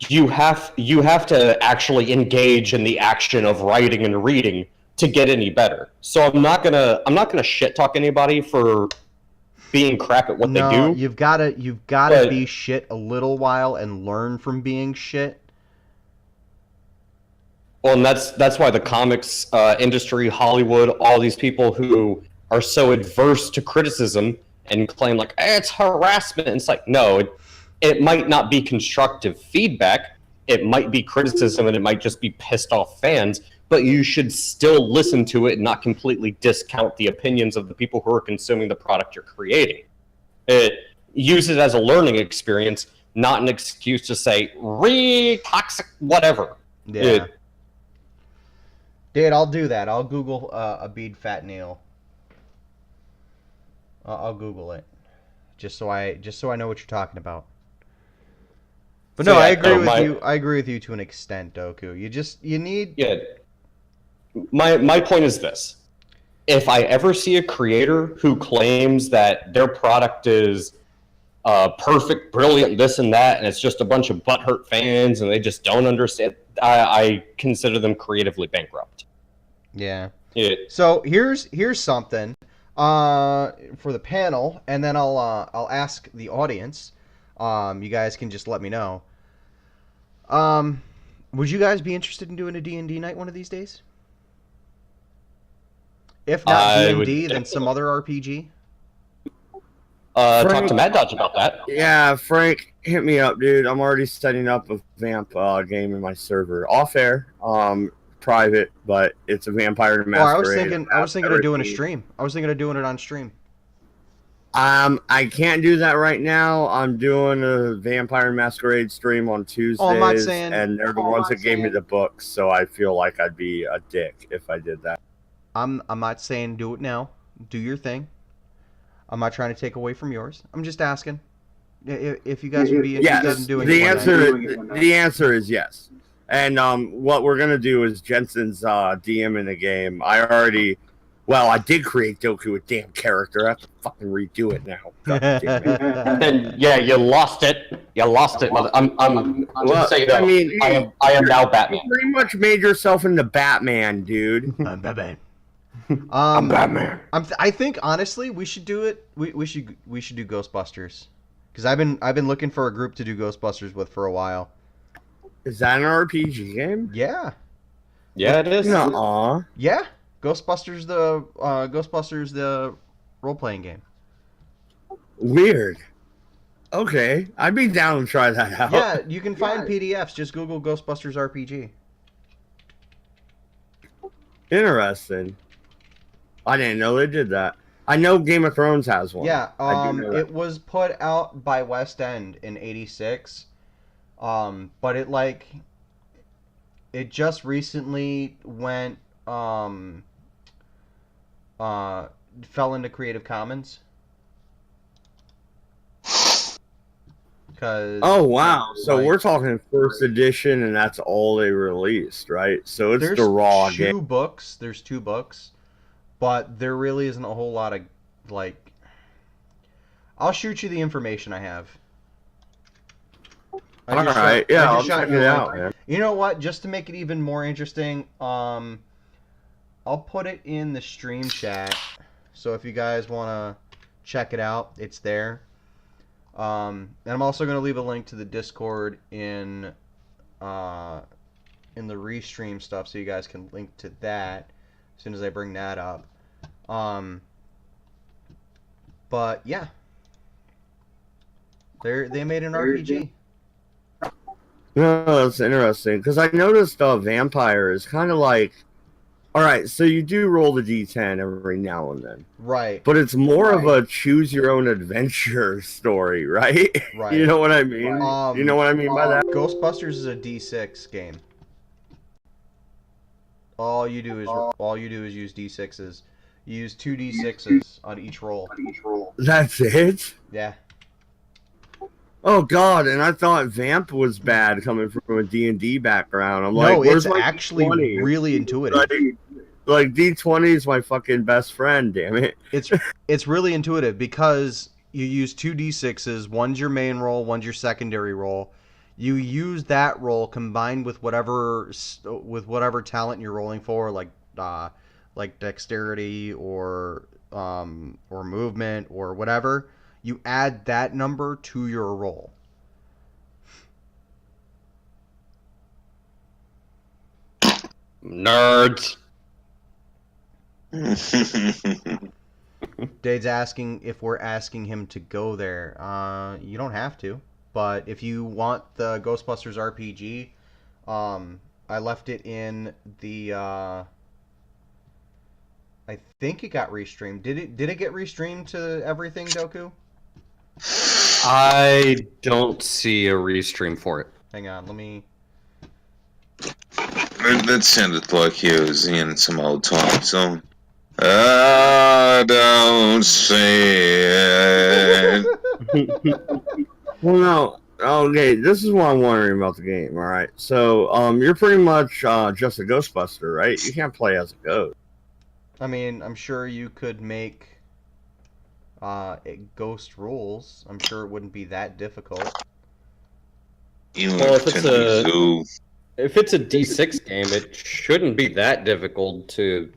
you have to actually engage in the action of writing and reading to get any better. So I'm not gonna shit talk anybody for being crap at what they do. You've gotta But- be shit a little while and learn from being shit. Well, and that's why the comics industry, Hollywood, all these people who are so adverse to criticism and claim like it's harassment. It's like no, it might not be constructive feedback. it might be criticism and it might just be pissed off fans, but you should still listen to it and not completely discount the opinions of the people who are consuming the product you're creating. Use it as a learning experience, not an excuse to say toxic whatever. Yeah. Dude, I'll do that. I'll Google a bead fat nail. I'll Google it, just so I know what you're talking about. But So, no, yeah, I agree with my- you. I agree with you to an extent, Doku. You need. Yeah. My point is this. If I ever see a creator who claims that their product is perfect, brilliant, this and that, and it's just a bunch of butthurt fans and they just don't understand, I consider them creatively bankrupt. Yeah. Yeah. So here's something for the panel, and then I'll ask the audience. You guys can just let me know. Would you guys be interested in doing a D&D night one of these days? If not D&D, then some other RPG. Talk to Mad Dodge about that. Yeah, Frank, hit me up, dude. I'm already setting up a vamp game in my server, off air, private, but it's a Vampire Masquerade. I was thinking of doing a stream. I was thinking of doing it on stream. I can't do that right now. I'm doing a Vampire Masquerade stream on Tuesdays, I'm not saying- and they're the ones that gave me the books, so I feel like I'd be a dick if I did that. I'm not saying do it now. Do your thing. I'm not trying to take away from yours. I'm just asking if you guys would be interested in doing the it. the answer is yes. And what we're gonna do is Jensen's DM in the game. I did create Doku a damn character. I have to fucking redo it now. God damn it. And yeah, you lost it. You lost it. I'm just saying. I mean, I am now Batman. You pretty much made yourself into Batman, dude. I'm Batman. I'm Batman. I think honestly we should do it. We should do Ghostbusters, because I've been looking for a group to do Ghostbusters with for a while. Is that an RPG game? Yeah. Yeah, it is. Nuh-uh. Yeah. Ghostbusters the role playing game. Weird. Okay, I'd be down to try that out. Yeah, you can find PDFs. Just Google Ghostbusters RPG. Interesting. I didn't know they did that. I know Game of Thrones has one. Yeah, I do know that. it was put out by West End in '86, but it just recently went fell into Creative Commons. Oh wow! So we're talking first edition, and that's all they released, right? So it's the raw game. There's two books, but there really isn't a whole lot of I'll shoot you the information I have. All right, yeah, I'll check it out, man. You know what? Just to make it even more interesting, I'll put it in the stream chat. So if you guys want to check it out, it's there. And I'm also going to leave a link to the Discord in the restream stuff, so you guys can link to that as soon as I bring that up. But yeah, they made an RPG. No, that's interesting because I noticed Vampire is kind of like, all right, so you do roll the D10 every now and then, Right? but it's more of a choose your own adventure story, right? Right. You know what I mean? You know what I mean by that? Ghostbusters is a D6 game. All you do is use D6s. You use 2 D6s on each roll. That's it? Yeah. Oh God! And I thought Vamp was bad coming from a D&D background. I'm like, No, where's it's my actually D20? really intuitive. Like D20 is my fucking best friend. Damn it! It's really intuitive because you use 2 D6s. One's your main roll, one's your secondary roll. You use that roll combined with whatever talent you're rolling for, like dexterity or movement or whatever. You add that number to your roll. Nerds. Dade's asking if we're asking him to go there. You don't have to, but if you want the Ghostbusters RPG, I left it in the. I think it got restreamed. Did it get restreamed to everything, Doku? I don't see a restream for it. Hang on, let me. That sounded like he was in some old time song. I don't see it. Well, no. Okay, this is what I'm wondering about the game. All right, so you're pretty much just a Ghostbuster, right? You can't play as a ghost. I mean, I'm sure you could make ghost rules. I'm sure it wouldn't be that difficult. Well, if it's a D6 game, it shouldn't be that difficult to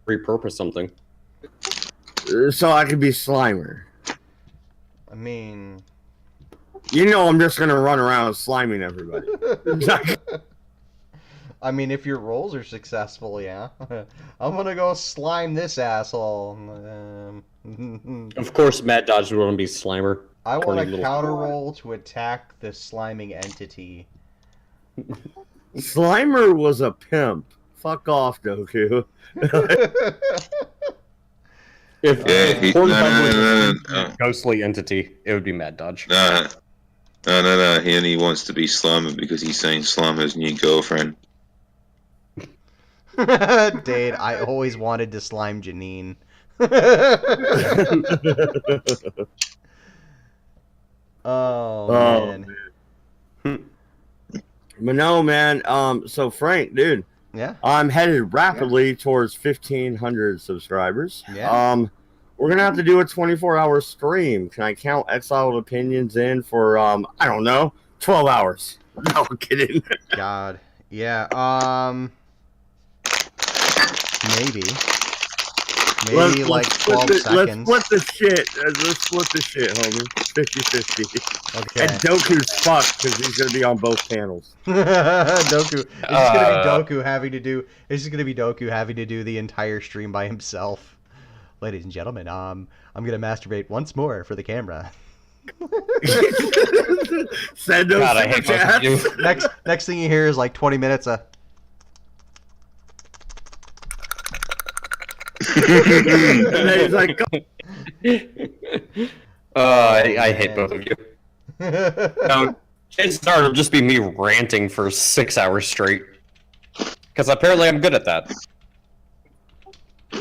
repurpose something. So I could be Slimer. I mean, You know, I'm just gonna run around sliming everybody. I mean, if your rolls are successful, yeah. I'm gonna go slime this asshole. Of course, Mad Dodge would want to be Slimer. I want Corny a little- counter roll to attack the sliming entity. Slimer was a pimp. Fuck off, Goku. If Yeah, Pornhub was no. a ghostly entity, it would be Mad Dodge. No. He only wants to be Slimer because he's saying Slimer's new girlfriend. Dade, I always wanted to slime Janine. Oh, man. But no, man. So Frank, dude, Yeah. I'm headed rapidly towards 1,500 subscribers. Yeah. We're gonna have to do a 24-hour stream. Can I count Exiled Opinions in for I don't know, 12 hours? No, I'm kidding. God. Yeah. Maybe. Maybe like 12 seconds. Let's split the shit. Let's split the shit, homie. 50-50. Okay. And Doku's fucked because he's gonna be on both panels. Doku. It's just gonna be Doku having to do. It's just gonna be Doku having to do the entire stream by himself. Ladies and gentlemen, I'm gonna masturbate once more for the camera. Send those God, I hate both of you. Next thing you hear is like 20 minutes of. And then he's like, I hate both of you. No, chances are it'll just be me ranting for 6 hours straight. Because apparently I'm good at that.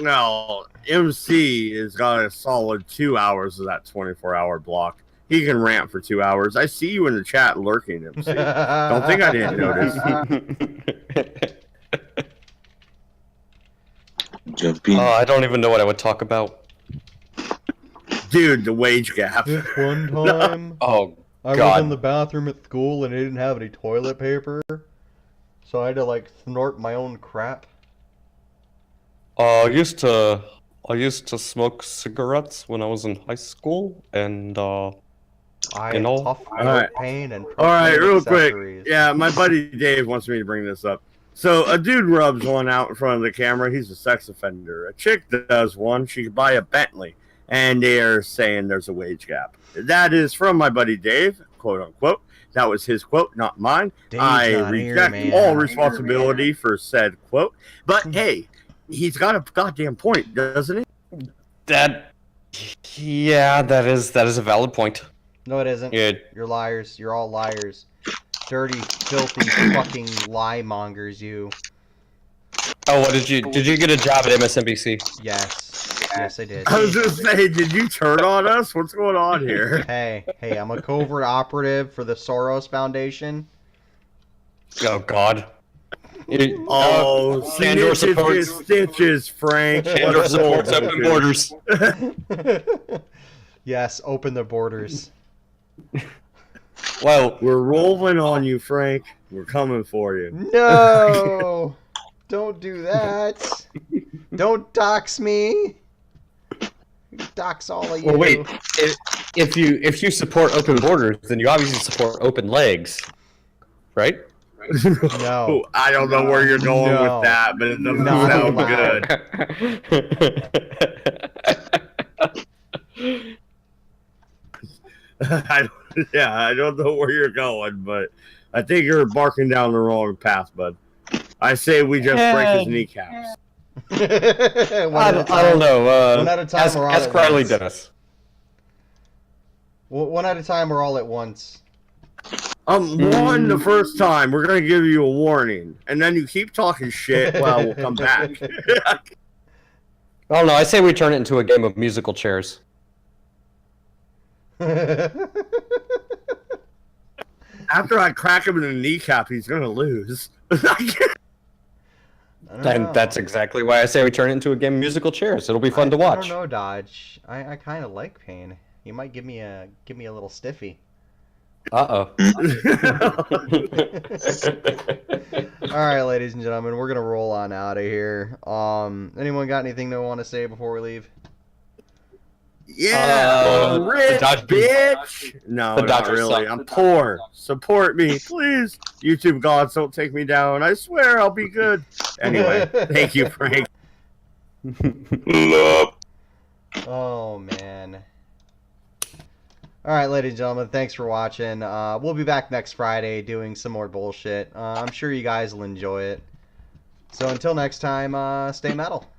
no, MC has got a solid 2 hours of that 24-hour block. He can rant for 2 hours. I see you in the chat lurking, MC. Don't think I didn't notice. Jumping. I don't even know what I would talk about. Dude, the wage gap. This one time, Oh, I God. was in the bathroom at school and I didn't have any toilet paper, so I had to like snort my own crap. I used to smoke cigarettes when I was in high school, and I You know? tough Alright. pain and All right, propane real quick. accessories. Yeah, my buddy Dave wants me to bring this up. So a dude rubs one out in front of the camera. He's a sex offender. A chick does one. She could buy a Bentley, and they're saying there's a wage gap. That is from my buddy Dave, quote unquote. That was his quote, not mine. Dave's I not here, reject man. all responsibility for said quote. But hey, he's got a goddamn point, doesn't he? that is a valid point. No, it isn't. Yeah, You're liars. You're all liars. Dirty, filthy, fucking lie mongers, you. Oh, what did you get a job at MSNBC? Yes. Yes, I did. I was just saying, did you turn on us? What's going on here? Hey, I'm a covert operative for the Soros Foundation. Oh God. Oh, Sandor snitches supports get stitches, Frank. Sandor supports open borders. Yes, open the borders. Well, We're rolling on you, Frank. We're coming for you. No! Don't do that. Don't dox me. Dox all of you. well, wait. If you support open borders, then you obviously support open legs, right? No. I don't know where you're going No. with that, but it doesn't Not sound allowed. good. I don't know where you're going, but I think you're barking down the wrong path, bud. I say we just break his kneecaps. I don't know. One at a time or all ask at Riley once? Dennis. One at a time or all at once? One the first time, we're gonna give you a warning, and then you keep talking shit. Well, we'll come back. Oh no, I say we turn it into a game of musical chairs. After I crack him in the kneecap, he's gonna lose. And that's exactly why I say we turn it into a game of musical chairs. It'll be fun to watch. I don't know, Dodge. I kind of like pain. You might give me a little stiffy. Uh-oh. All right, ladies and gentlemen, we're gonna roll on out of here. Anyone got anything they want to say before we leave? Yeah, rich bitch. No, the not Dodgers really. suck. I'm poor. Support me, please. YouTube gods, don't take me down. I swear I'll be good. Anyway, thank you, Frank. Love. Oh man. All right, ladies and gentlemen, thanks for watching. We'll be back next Friday doing some more bullshit. I'm sure you guys will enjoy it. So until next time, stay metal.